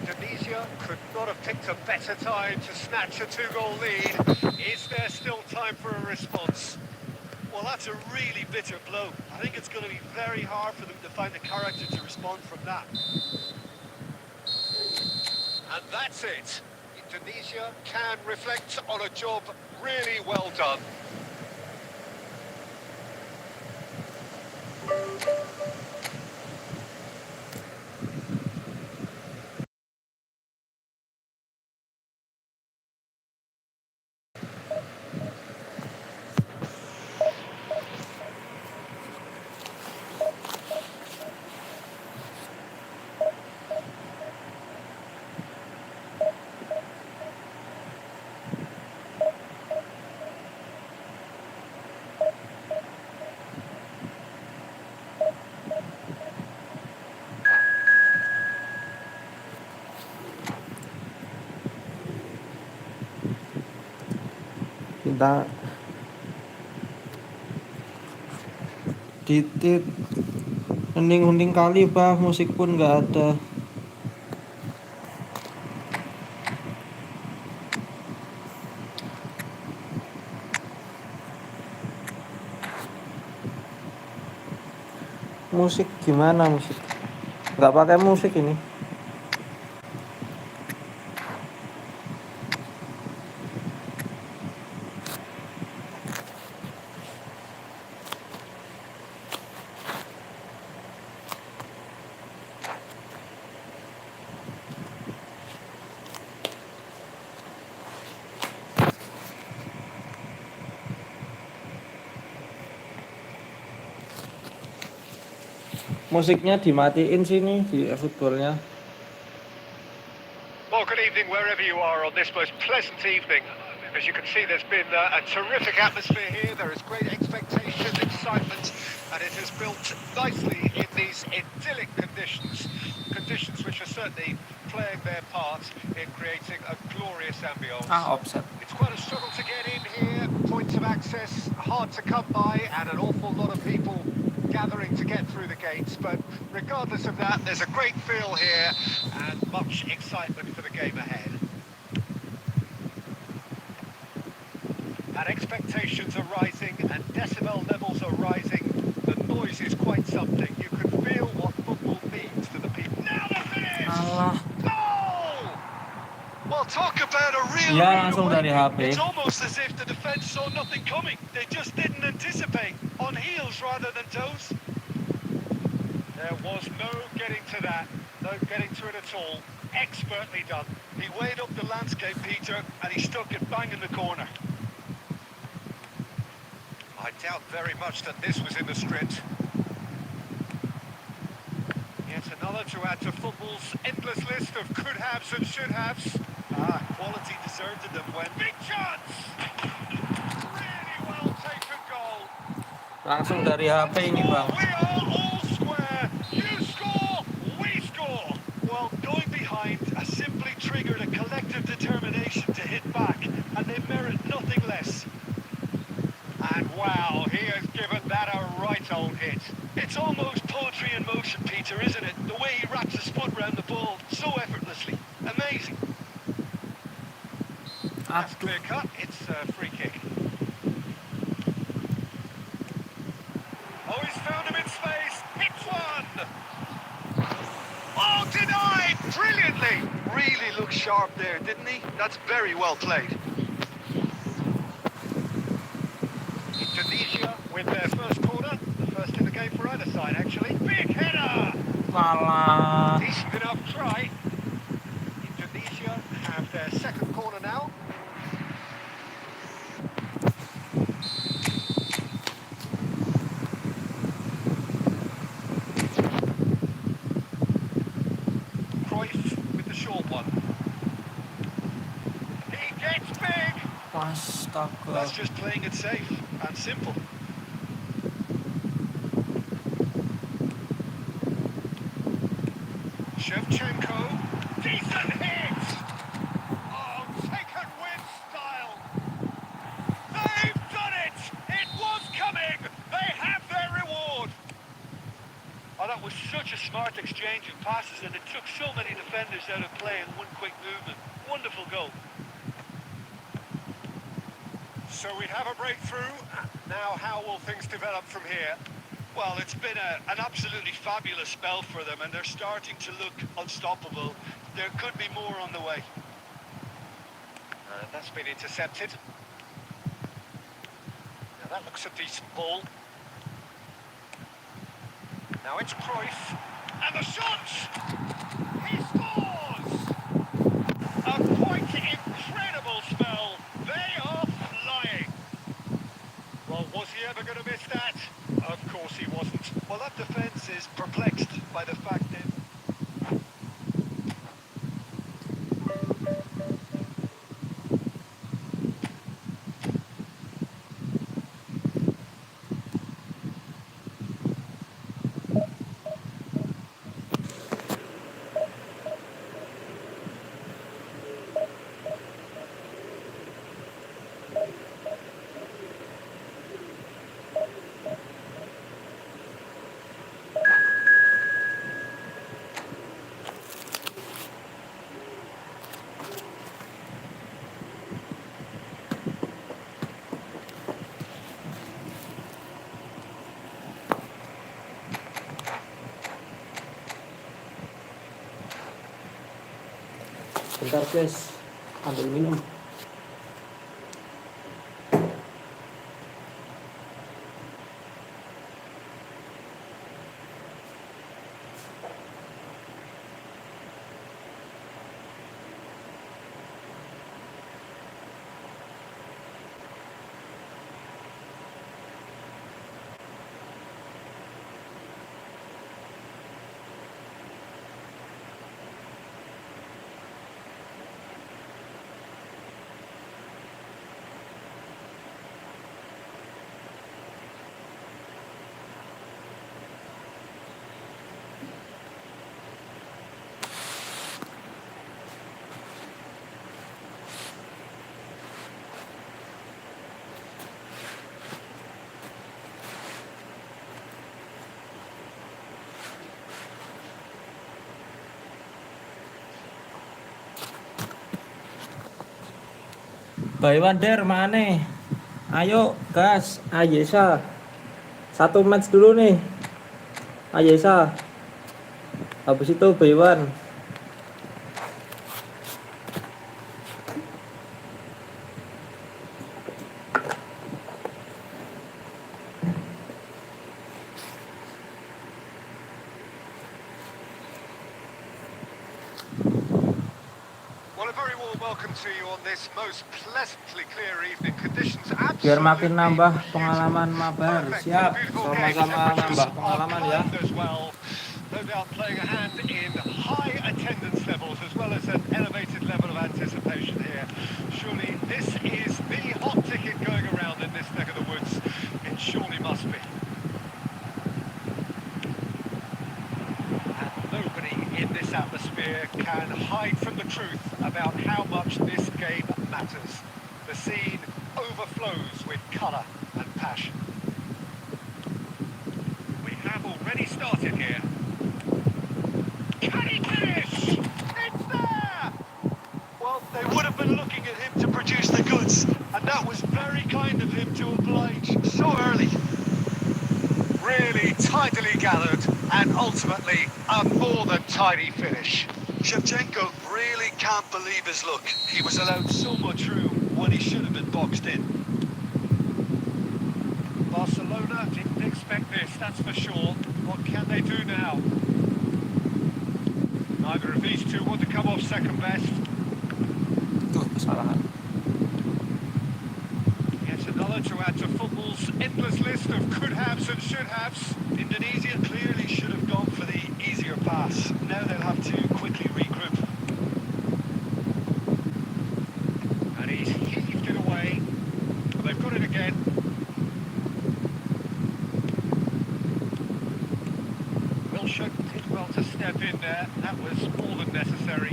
Indonesia could not have picked a better time to snatch a two-goal lead. Is there still time for a response? Well, that's a really bitter blow. I think it's going to be very hard for them to find the character to respond from that. And that's it. Indonesia can reflect on a job really well done. Kita titit hening-hening kali bah, musik pun nggak ada. Musik gimana musik? Nggak pakai musik ini. Musiknya dimatiin sini di efootballnya. Well, good evening wherever you are on this most pleasant evening. As you can see, there's been a terrific atmosphere here. There is great expectation, excitement, and it has built nicely in these idyllic conditions. Conditions which are certainly playing their part in creating a glorious ambience. Offset. It's quite a struggle to get in here. Points of access hard to come by, and an awful lot of people gathering to get through the gates. But regardless of that, there's a great feel here and much excitement for the game ahead. And expectations are rising, and decibel levels are rising. The noise is quite something. You can feel what football means to the people. Now the finish! Allah. Goal! Well, talk about a real Ya, rude langsung dari awakening. HP. It's almost as if the defence saw nothing coming. They just didn't anticipate. On heels rather than toes. There was no getting to that. No getting to it at all. Expertly done. He weighed up the landscape, Peter, and he stuck it bang in the corner. I doubt very much that this was in the script. Yet another to add to football's endless list of could-haves and should-haves. Quality deserted them when... Big chance! Really well taken goal. Langsung dari HP ini, Bang. We are all square. You score, we score. Well, going behind has simply triggered a collective determination to hit back, and they merit nothing less. And wow, he has given that a right old hit. It's almost poetry in motion, Peter, isn't it? The way he wraps his foot round the ball so effortlessly. Amazing. That's clear cut. It's a free kick. Oh, he's found him in space. Hits one. Oh, denied brilliantly. Really looked sharp there, didn't he? That's very well played. Indonesia with their first corner. The first in the game for either side, actually. Big header. Malah. Decent enough try. Indonesia have their second corner now. Cruyff with the short one. He gets big. Astaga. That's just playing it safe and simple. Shevchenko, decent hit! Oh, taken with style! They've done it! It was coming! They have their reward! Oh, that was such a smart exchange of passes, and it took so many defenders out of play in one quick movement. Wonderful goal. So we have a breakthrough. Now how will things develop from here? Well, it's been an absolutely fabulous spell for them, and they're starting to look unstoppable. There could be more on the way. That's been intercepted. Now that looks a decent ball. Now it's Cruyff. And the shot! He scores! A quite incredible spell. They are flying. Well, was he ever going to miss that? Of course he wasn't. Well, that defence is perplexed by the fact that... Bentar guys, ambil minum. Baywan Der mana? Ayo gas, Ayesa. Satu match dulu nih. Ayesa. Habis itu Baywan. Well, a very warm welcome to you on this most pleasantly clear evening. Conditions Biar absolutely makin nambah beautiful. pengalaman mabar. Perfect for Siap. a beautiful game. Sama-sama Temperatures nambah are pengalaman ya. kind as well. No doubt playing a hand in high attendance levels as well as an elevated level of anticipation here. Surely this is the hot ticket going around in this neck of the woods. It surely must be. And nobody in this atmosphere can hide from the truth about how much this game matters. The scene overflows with colour and passion. We have already started here. Can he finish? It's there! Well, they would have been looking at him to produce the goods, and that was very kind of him to oblige so early. Really tidily gathered, and ultimately a more than tidy finish. Shevchenko really can't believe his luck. He was allowed so much room when he should have been boxed in. Barcelona didn't expect this, that's for sure. What can they do now? Neither of these two want to come off second best. Tuh, kesalahan. Yet another to add to football's endless list of could-haves and should-haves. Indonesia clearly should have gone for the easier pass. Now they'll have to quickly regroup. And he's heaved it away. They've got it again. Wilshere did well to step in there. That was more than necessary.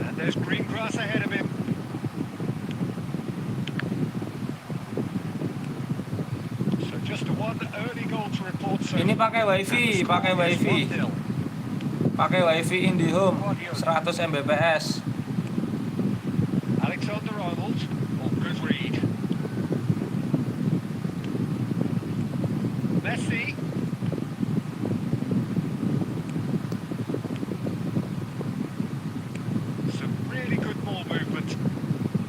And there's green grass ahead of him. So just one early goal to report. So Ini pakai wifi, pakai wifi. 1-0. Pakai wifi IndiHome 100 Mbps. Alexander-Arnold, or good read. Messi. Some really good ball movement.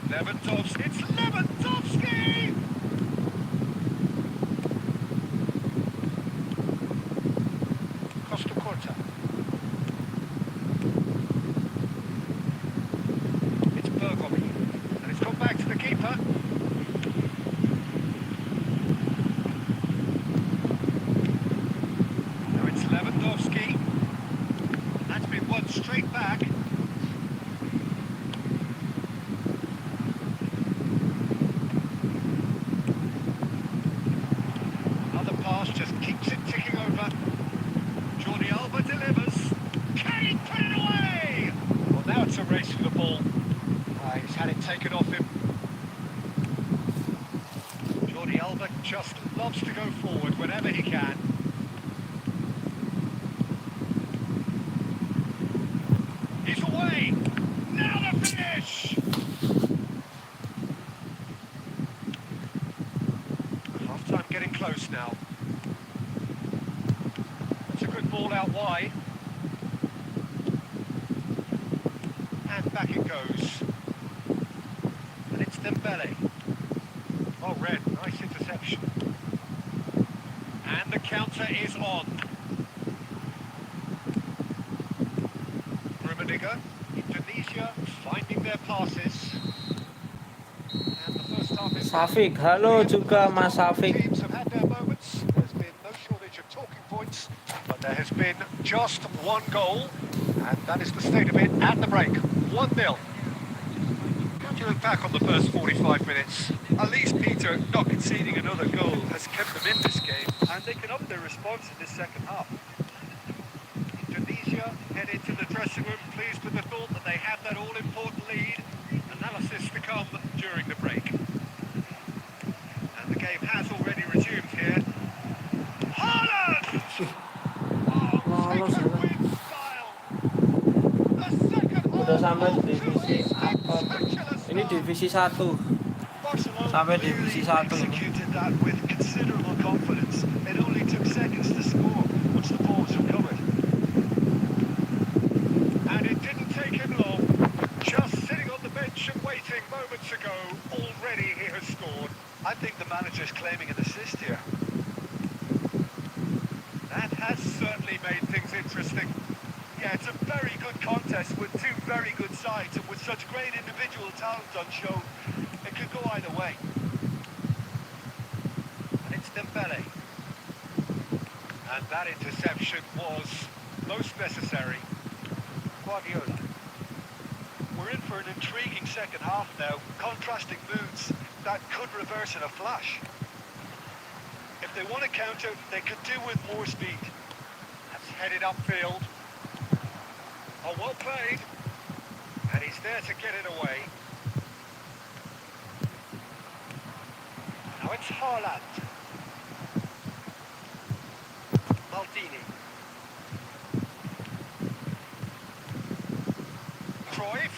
Lewandowski. It's Lewandowski! Costa Corta. It's Bergomi. And it's gone back to the keeper. Now it's Lewandowski. That's been won straight back. Another pass just keeps it ticking over. Jordi Alba delivers. Can he put it away? Well, now it's a race for the ball. He's had it taken off him. Jordi Alba just loves to go forward whenever he can. He's away. Now the finish. Half-time getting close now. It's a good ball out wide. And back it goes. And it's Dembele. Oh, Red, nice interception. And the counter is on. Rummenigge, Indonesia finding their passes. And the first half is... Safik, halo juga Mas Safik. Teams have had their moments. There's been no shortage of talking points, but there has been just one goal, and that is the state of it at the break. 1-0. How do you look back on the first 45 minutes? At least Peter not conceding another goal has kept them in this game, and they can up their response in this second half. Indonesia head into the dressing room pleased with the thought that they have that all-important lead. Analysis to come during the break. And the game has already resumed here. Haaland! Oh, take a win style! The second Udah sampai half di divisi to apa? a spectacular Ini start. divisi 1. sampai divisi 1 ini. Executed that with considerable confidence. It only took seconds to score once the ball was recovered. And it didn't take him long. Just sitting on the bench and waiting moments ago, already he has scored. I think the manager's claiming an assist here. That has certainly made things interesting. Yeah, it's a very good contest with two very good sides, and with such great individual talent on show, it could go either way. And it's Dembele. And that interception was most necessary. Guardiola. We're in for an intriguing second half now. Contrasting moods that could reverse in a flash. If they want to counter, they could do with more speed. That's headed upfield. Oh, well played. And he's there to get it away. Now it's Haaland. Maldini. Cruyff.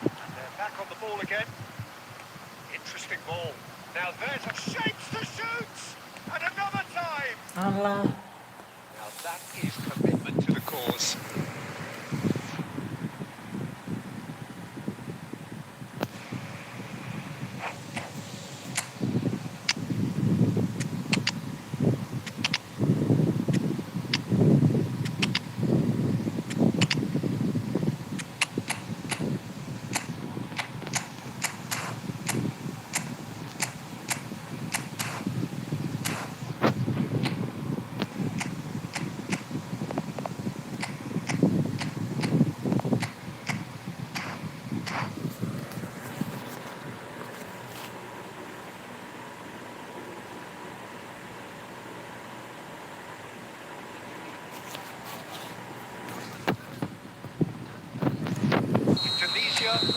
And they're back on the ball again. Interesting ball. Now there's a shapes to shoot! And another time! Alah. Now that is commitment to the cause.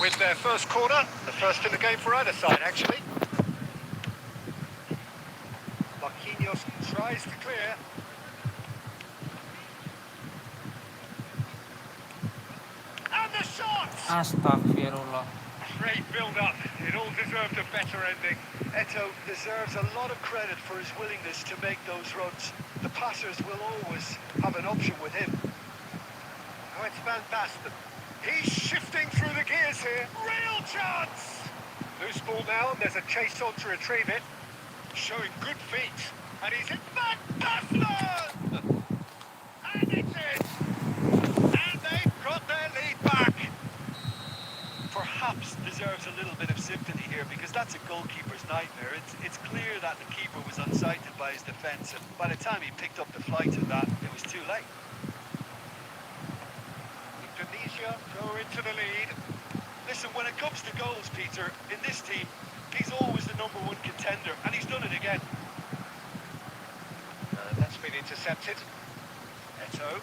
With their first corner, the first in the game for either side, actually. Marquinhos tries to clear. And the shot! Astagfirullah. Great build-up. It all deserved a better ending. Eto deserves a lot of credit for his willingness to make those runs. The passers will always have an option with him. Now it's Van Basten. He's shifting through the gears here. Real chance! Loose ball now, and there's a chase on to retrieve it. Showing good feet. And he's in Van Basten! And it's in! And they've got their lead back. Perhaps deserves a little bit of sympathy here, because that's a goalkeeper's nightmare. It's clear that the keeper was unsighted by his defence, and by the time he picked up the flight of that, it was too late. Indonesia go into the lead. Listen, when it comes to goals, Peter, in this team, he's always the number one contender, and he's done it again. That's been intercepted. Eto.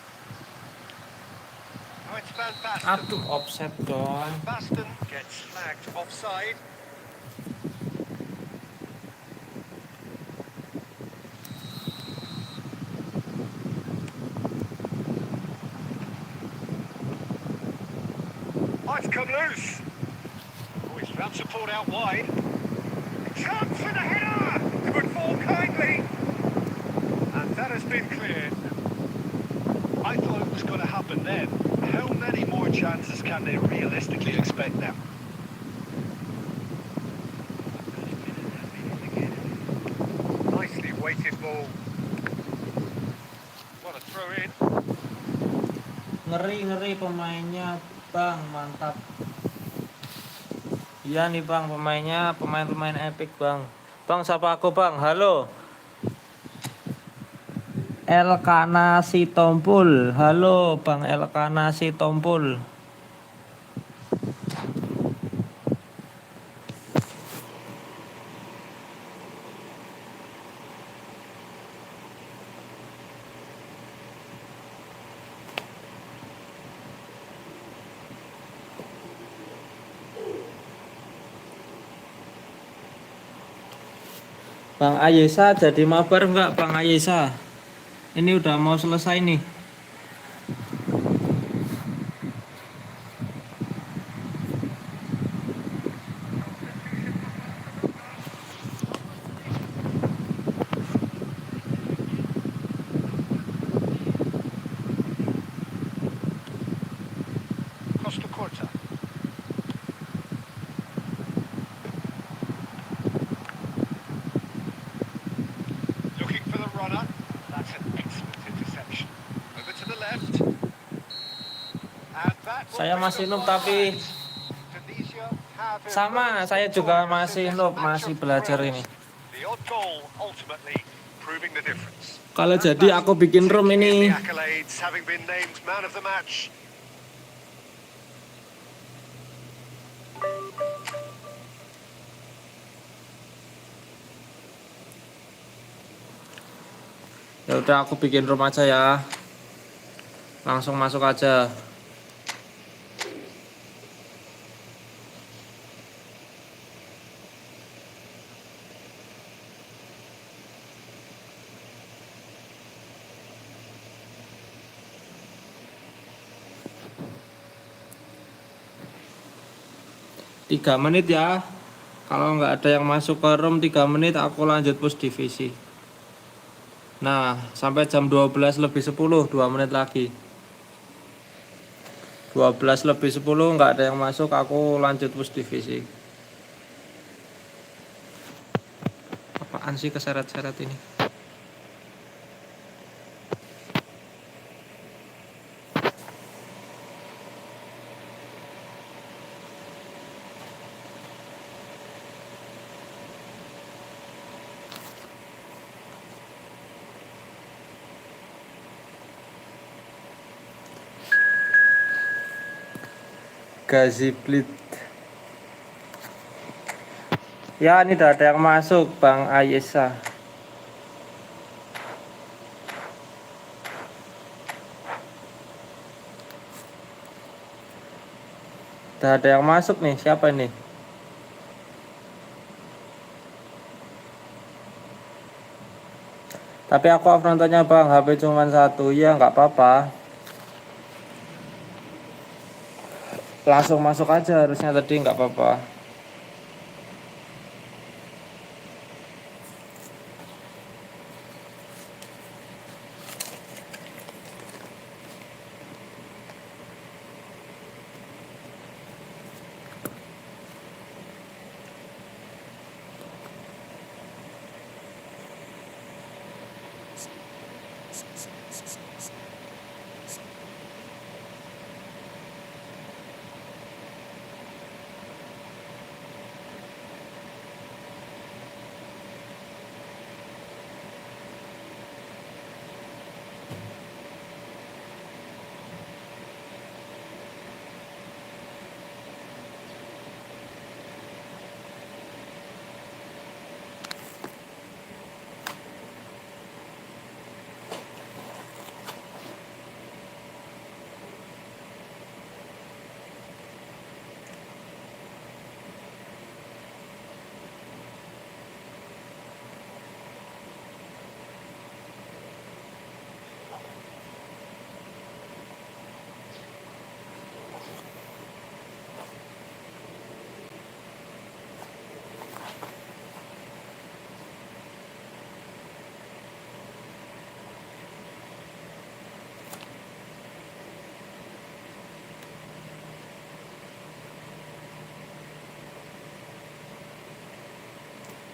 Oh, it's Van Basten. Aduh, offset dong. Van Basten gets flagged offside. Oh, it's come loose. Oh, he's found support out wide. Chance for the header! Good ball kindly. And that has been cleared. I thought it was going to happen then. How many more chances can they realistically expect now? Nicely weighted ball. What a throw in. Ngeri pemainnya, Bang, mantap. Iya nih Bang, pemain-pemain epic Bang. Bang, sapa aku Bang, halo. Elkana Sitompul, halo Bang Elkana Sitompul. Bang Ayesa jadi mabar enggak Bang Ayesa? Ini udah mau selesai nih. quarter. Looking for the runner. That's an excellent interception. Over to the left. And that will Saya bring masih them noob one tapi right. Tunisia have sama, emerged saya juga victorious in masih this noob, match masih of belajar thrills. ini. The odd goal ultimately proving the difference. Kalau That jadi battle aku bikin room taking in the ini. accolades, having been named man of the match. Ya udah aku bikin room aja ya. Langsung masuk aja. Tiga menit ya. Kalau nggak ada yang masuk ke room 3 menit aku lanjut push divisi. Nah, sampai jam 12 lebih 10, 2 menit lagi. 12 lebih 10 nggak ada yang masuk, aku lanjut push divisi. Apaan sih keseret-seret ini? Gaziplit. Ya, ini udah ada yang masuk, Bang Ayesa. Udah ada yang masuk nih, siapa ini? Tapi aku off nontonnya Bang, HP cuma 1, ya nggak apa-apa. Langsung masuk aja harusnya tadi, nggak apa-apa.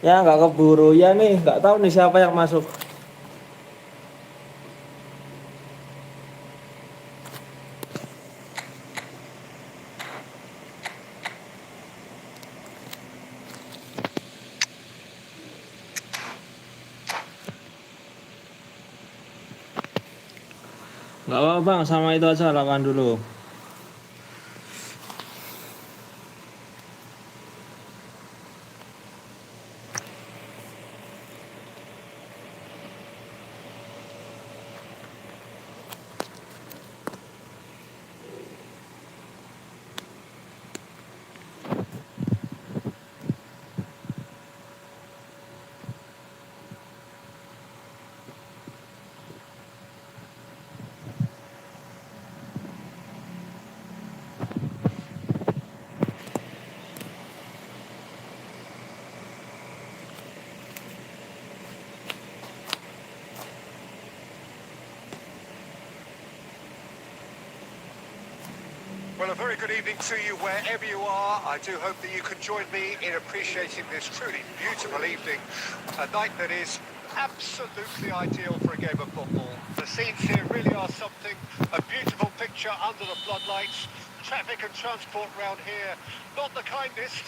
Ya nggak keburu ya nih, nggak tahu nih siapa yang masuk. Nggak apa-apa Bang, sama itu aja lakukan dulu. Well, a very good evening to you wherever you are. I do hope that you can join me in appreciating this truly beautiful evening, a night that is absolutely ideal for a game of football. The scenes here really are something, a beautiful picture under the floodlights. Traffic and transport round here, not the kindest,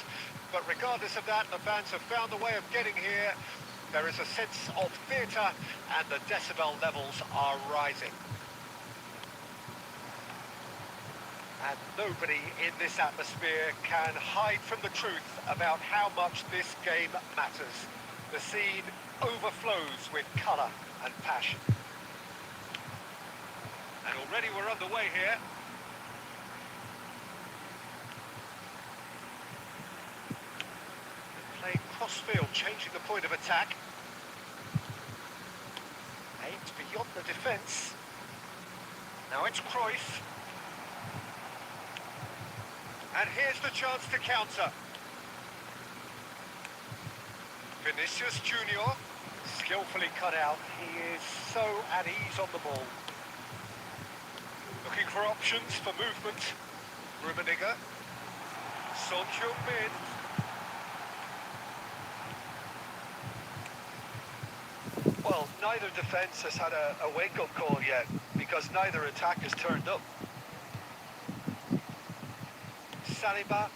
but regardless of that, the fans have found a way of getting here. There is a sense of theatre and the decibel levels are rising. And nobody in this atmosphere can hide from the truth about how much this game matters. The scene overflows with colour and passion. And already we're underway here. Playing cross-field, changing the point of attack. Aimed beyond the defence. Now it's Cruyff. And here's the chance to counter. Vinicius Junior, skillfully cut out. He is so at ease on the ball. Looking for options for movement. Rummenigge. Son Heung-min. Well, neither defence has had a wake-up call yet, because neither attack has turned up. Saliba,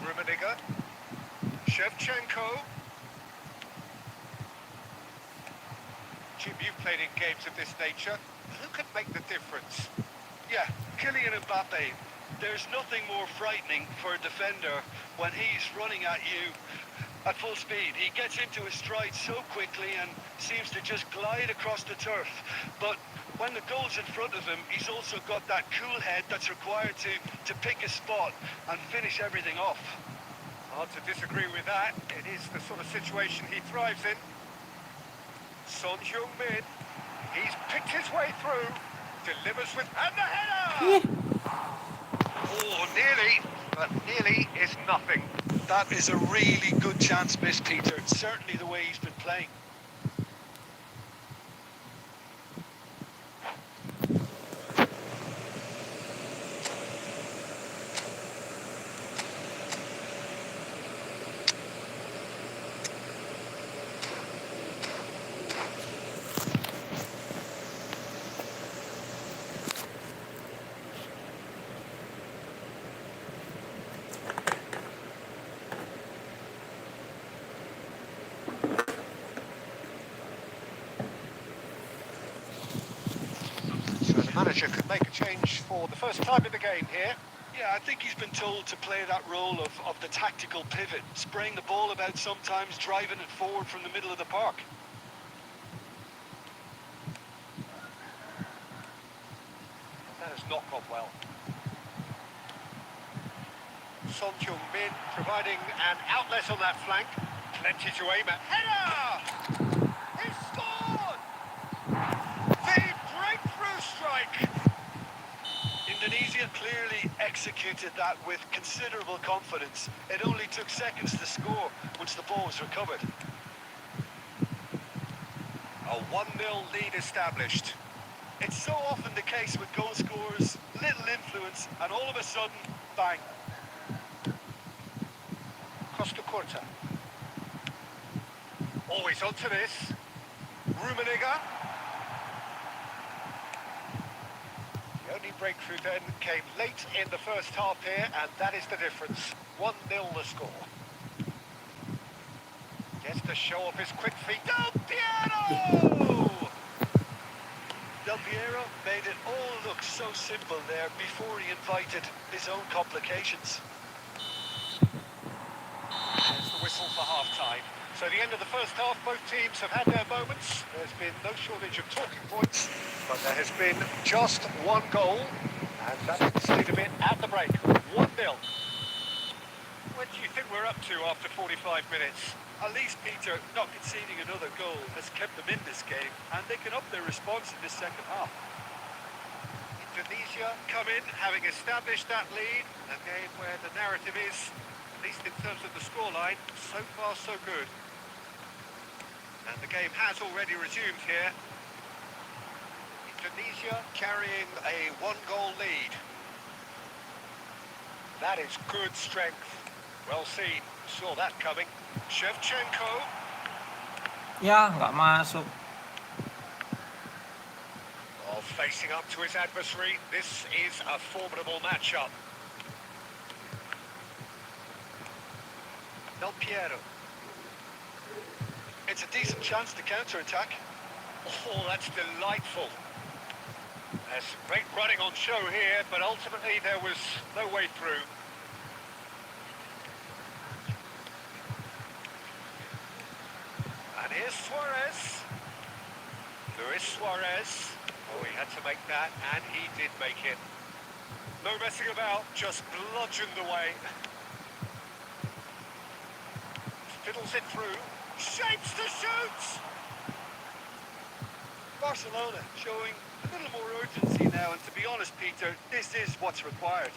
Rummenigge, Shevchenko. Jim, you've played in games of this nature. Who can make the difference? Yeah, Kylian Mbappe. There's nothing more frightening for a defender when he's running at you at full speed. He gets into his stride so quickly and seems to just glide across the turf. But when the goal's in front of him, he's also got that cool head that's required to pick his spot and finish everything off. Hard to disagree with that. It is the sort of situation he thrives in. Son Heung-min, he's picked his way through, delivers with, and the header! Oh, nearly, but nearly is nothing. That is a really good chance missed, Peter. Certainly the way he's been playing. So the manager could make a change for the first time in the game here. Yeah, I think he's been told to play that role of the tactical pivot, spraying the ball about sometimes, driving it forward from the middle of the park. That has not gone well. Son Heung-min providing an outlet on that flank. Plenty to aim at. Header! He scored! The breakthrough strike! Indonesia clearly executed that with considerable confidence. It only took seconds to score once the ball was recovered. A 1-0 lead established. It's so often the case with goal scorers, little influence, and all of a sudden, bang. Costa Curta. Always onto this. Rummenigge. The only breakthrough then came late in the first half here, and that is the difference. 1-0 the score. Gets to show off his quick feet. Del Piero! Del Piero made it all look so simple there before he invited his own complications. There's the whistle for half-time. So the end of the first half, both teams have had their moments. There's been no shortage of talking points, but there has been just one goal, and that stayed a bit at the break. 1-0. What do you think we're up to after 45 minutes? At least, Peter, not conceding another goal has kept them in this game, and they can up their response in this second half. Indonesia come in, having established that lead, a game where the narrative is, at least in terms of the scoreline, so far so good. And the game has already resumed here. Indonesia carrying a 1-goal lead. That is good strength. Well seen. Saw that coming. Shevchenko. Ya, nggak masuk. Oh, facing up to his adversary. This is a formidable matchup. Del Piero. It's a decent chance to counter-attack. Oh, that's delightful. There's great running on show here, but ultimately there was no way through. And here's Suarez. Luis Suarez. Oh, he had to make that, and he did make it. No messing about, just bludgeoned away. Fiddles it through. Shapes to shoot! Barcelona showing a little more urgency now, and to be honest, Peter, this is what's required.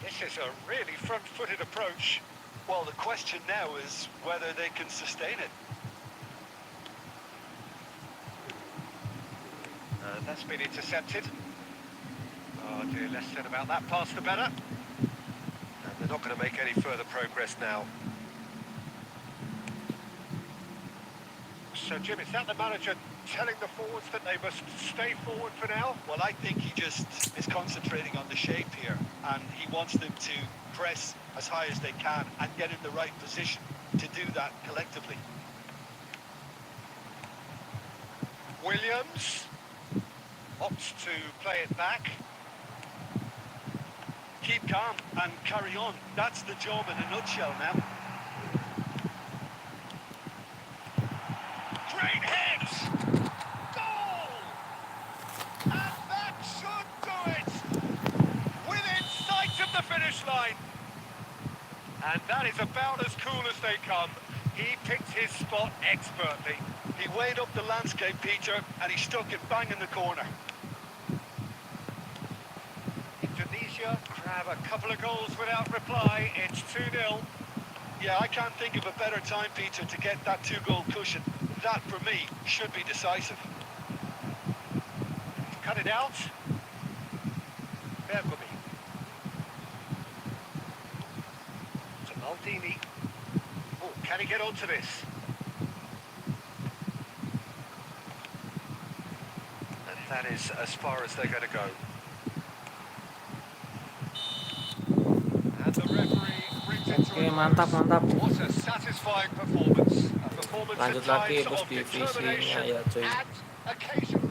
This is a really front-footed approach. Well, the question now is whether they can sustain it. That's been intercepted. Oh dear, less said about that pass the better. And they're not going to make any further progress now. So Jim, is that the manager telling the forwards that they must stay forward for now? Well, I think he just is concentrating on the shape here, and he wants them to press as high as they can and get in the right position to do that collectively. Williams opts to play it back. Keep calm and carry on. That's the job in a nutshell now. Great hit! Goal! And that should do it! Within sight of the finish line. And that is about as cool as they come. He picked his spot expertly. He weighed up the landscape, Peter, and he stuck it bang in the corner. Indonesia grab a couple of goals without reply. It's 2-0. Yeah, I can't think of a better time, Peter, to get that two-goal cushion. That, for me, should be decisive. Cut it out. Bergomi. To Maldini. Oh, can he get onto this? And that is as far as they're going to go. And the referee brings it to Oke, a mantap, close. mantap. What a satisfying performance. A performance at Lanjut lagi times bos of divisinya determination ya cuy. and occasionally.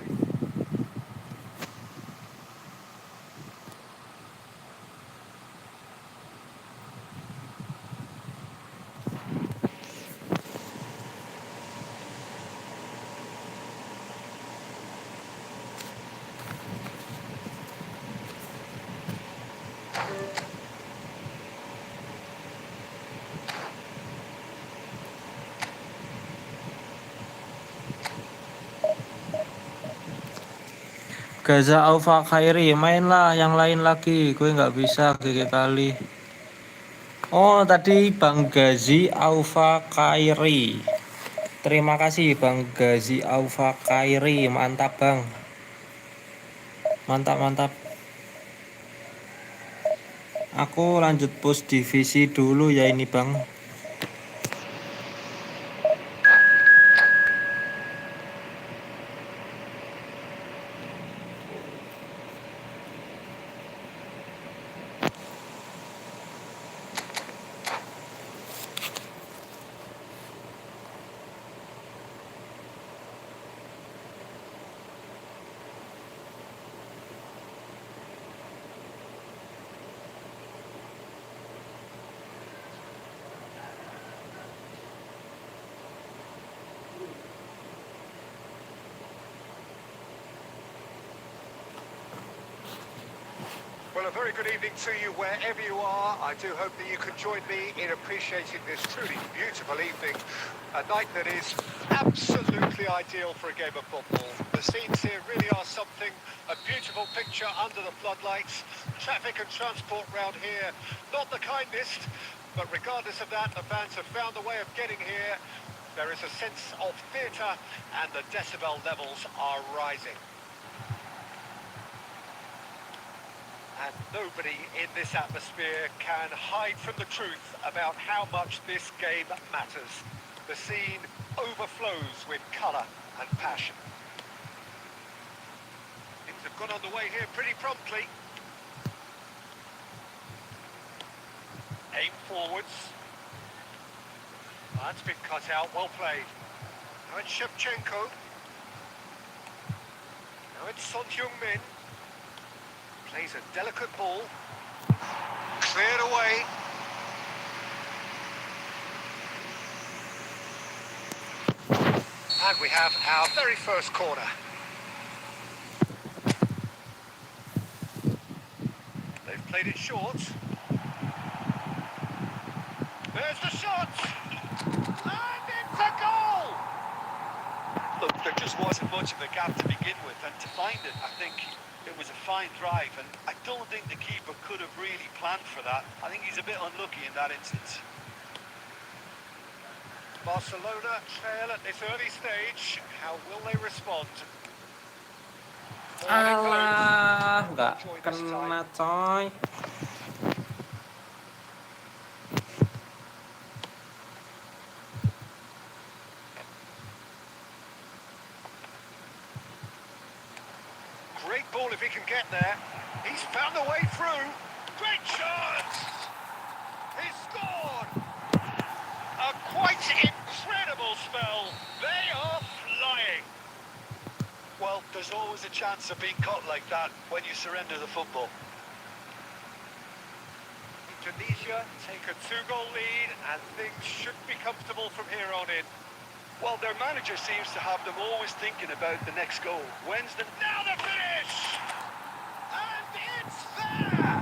Gaza Aufa Khairi, mainlah yang lain lagi, gue nggak bisa GG kali. Oh, tadi Bang Gazi Aufa Khairi. Terima kasih Bang Gazi Aufa Khairi, mantap Bang. Mantap, mantap. Aku lanjut push divisi dulu ya ini Bang. Well, a very good evening to you wherever you are. I do hope that you can join me in appreciating this truly beautiful evening. A night that is absolutely ideal for a game of football. The scenes here really are something. A beautiful picture under the floodlights. Traffic and transport round here, not the kindest. But regardless of that, the fans have found a way of getting here. There is a sense of theatre and the decibel levels are rising. And nobody in this atmosphere can hide from the truth about how much this game matters. The scene overflows with colour and passion. Things have got underway here pretty promptly. Aim forwards. That's been cut out, well played. Now it's Shevchenko. Now it's Son Heung-min. Plays a delicate ball. Cleared away. And we have our very first corner. They've played it short. There's the shot! And it's a goal! Look, there just wasn't much of a gap to begin with, and to find it, I think it was a fine drive, and I don't think the keeper could have really planned for that. I think he's a bit unlucky in that instance. Barcelona trail at this early stage. How will they respond? Alah, nggak kena coy. Great ball if he can get there. He's found the way through. Great shot! He scored! A quite incredible spell. They are flying. Well, there's always a chance of being caught like that when you surrender the football. Tunisia take a 2-goal lead, and things should be comfortable from here on in. Well, their manager seems to have them always thinking about the next goal. When's the... Now the finish! And it's there!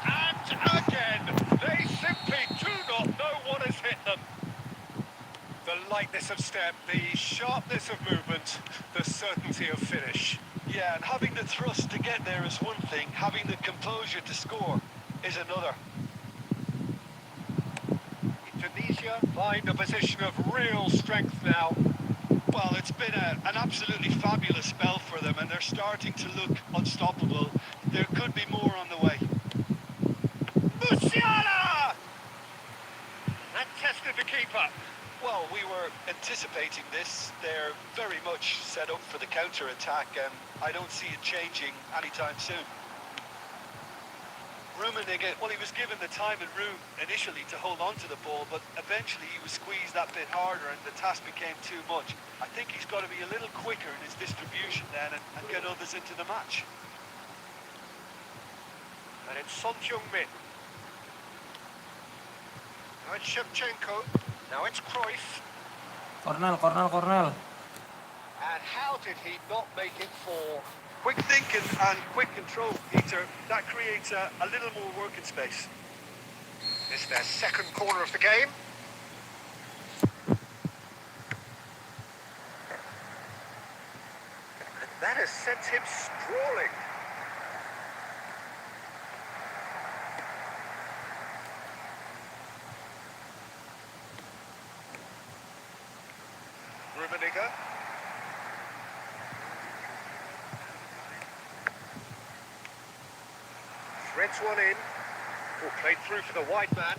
And again, they simply do not know what has hit them. The lightness of step, the sharpness of movement, the certainty of finish. Yeah, and having the thrust to get there is one thing. Having the composure to score is another. Tunisia find a position of real strength now. Well, it's been an absolutely fabulous spell for them, and they're starting to look unstoppable. There could be more on the way. Musiala! That tested the keeper. Well, we were anticipating this. They're very much set up for the counter-attack, and I don't see it changing anytime soon. Rummenigge, well, he was given the time and room initially to hold on to the ball, but eventually he was squeezed that bit harder and the task became too much. I think he's got to be a little quicker in his distribution then and get others into the match. And it's Son Heung-min. Now it's Shevchenko. Now it's Cruyff. Cornel. And how did he not make it fall? Quick thinking and quick control, Peter. That creates a little more working space. This is their second corner of the game. And that has sent him sprawling. Rummenigge. Threads one in. Oh, played through for the wide man.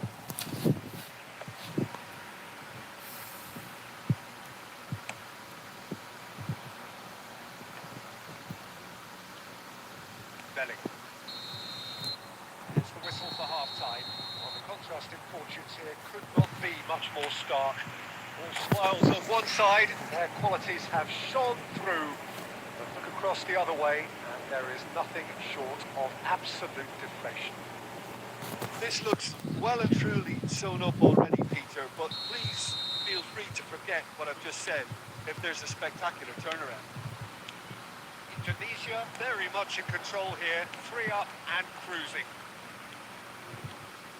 Belling. It's the whistle for half-time. Well, the contrast in fortunes here could not be much more stark. All smiles on one side, their qualities have shone through. But look across the other way, and there is nothing short of absolute deflation. This looks well and truly sewn up already, Peter, but please feel free to forget what I've just said if there's a spectacular turnaround. Tunisia very much in control here, 3 up and cruising.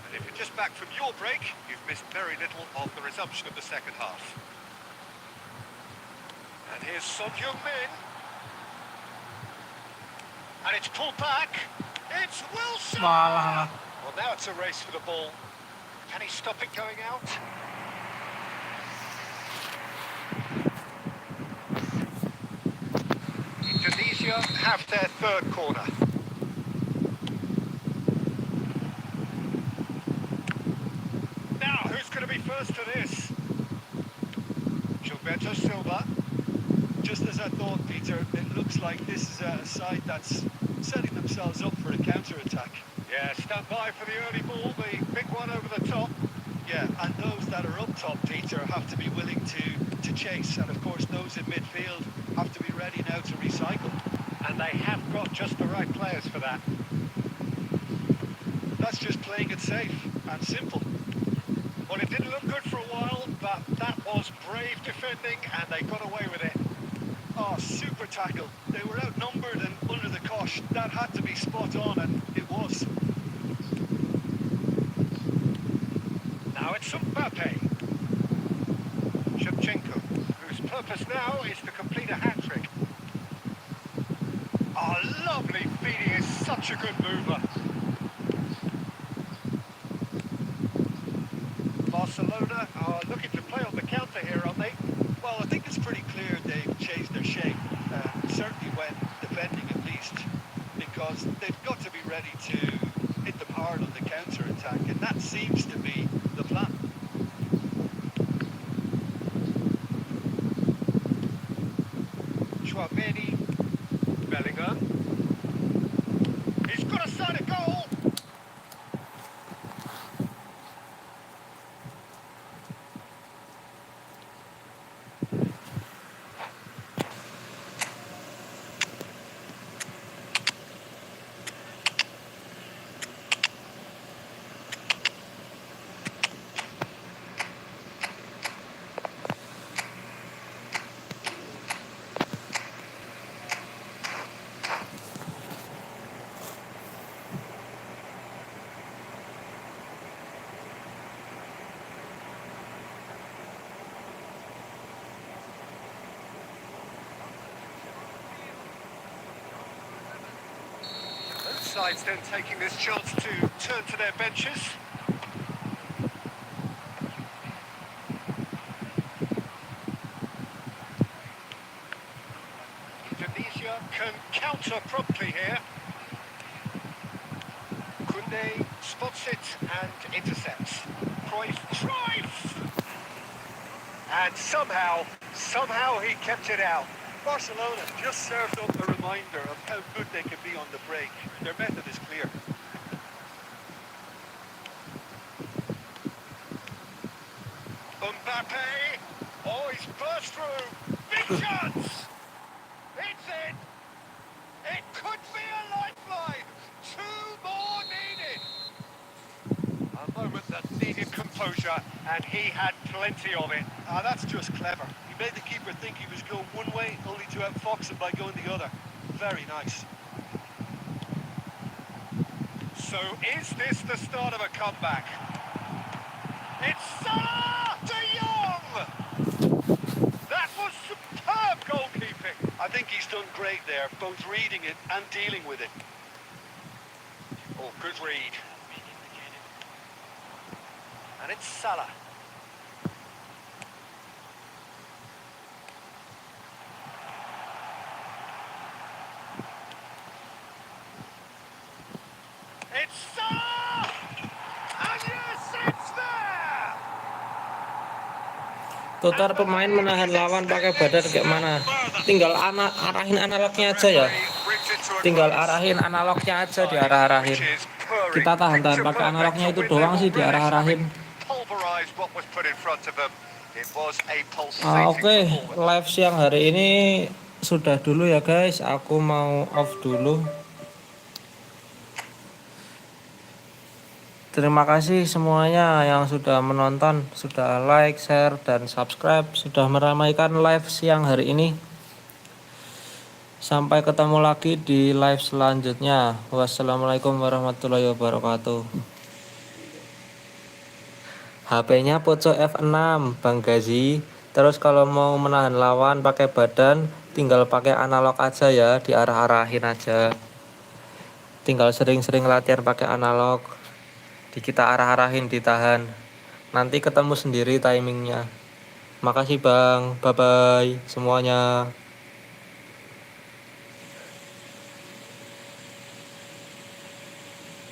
And if you're just back from your break, you've missed very little of the resumption of the second half. And here's Son Heung-min. And it's pulled back. It's Wilson! Malah. Well, now it's a race for the ball. Can he stop it going out? Tunisia have their third corner. I thought, Peter. It looks like this is a side that's setting themselves up for a counter-attack. Yeah, stand by for the early ball, the big one over the top. Yeah, and those that are up top, Peter, have to be willing to chase. And of course, those in midfield have to be ready now to recycle. And they have got just the right players for that. That's just playing it safe and simple. Well, it didn't look good for a while, but that was brave defending, and they got away with it. Oh, super tackle. They were outnumbered and under the cosh. That had to be spot on, and it was. Now it's Mbappe. Shevchenko, whose purpose now is to complete a hat-trick. Oh, lovely feet. He is such a good mover. Barcelona are looking to play on the counter here, aren't they? Well, I think it's pretty clear they've changed their shape, certainly when defending at least, because they've got to be ready to hit them hard on the counter-attack, and that seems to be the plan. Chouameni, Bellingham. He's got a side of goal. Both sides then taking this chance to turn to their benches. Indonesia can counter promptly here. Kunde spots it and intercepts. Cruyff! And somehow he kept it out. Barcelona just served up a reminder of how good they can be on the break. Their method is clear. Mbappe! Oh, he's burst through! Big chance! It's in! It could be a lifeline! Two more needed! A moment that needed composure, and he had plenty of it. Ah, that's just clever. He made the keeper think he was going one way, only to outfox him by going the other. Very nice. So is this the start of a comeback? It's Salah! De Jong! That was superb goalkeeping. I think he's done great there, both reading it and dealing with it. Oh, good read. And it's Salah. It's Salah! And yes, it's there! Tutor pemain menahan lawan pakai badan kayak mana? Tinggal arahin analognya aja ya. Tinggal arahin analognya aja, diarah-arahin. Kita tahan-tahan pakai analognya itu doang sih, diarah-arahin. Oke, live siang hari ini sudah dulu ya guys. Aku mau off dulu. Terima kasih semuanya yang sudah menonton, sudah like, share, dan subscribe, sudah meramaikan live siang hari ini. Sampai ketemu lagi di live selanjutnya. Wassalamualaikum warahmatullahi wabarakatuh. HP-nya Poco F6, Bang Gazi. Terus kalau mau menahan lawan pakai badan, tinggal pakai analog aja ya, diarah-arahin aja. Tinggal sering-sering latihan pakai analog. Kita arah-arahin, ditahan. Nanti ketemu sendiri timingnya. Makasih Bang, bye-bye semuanya.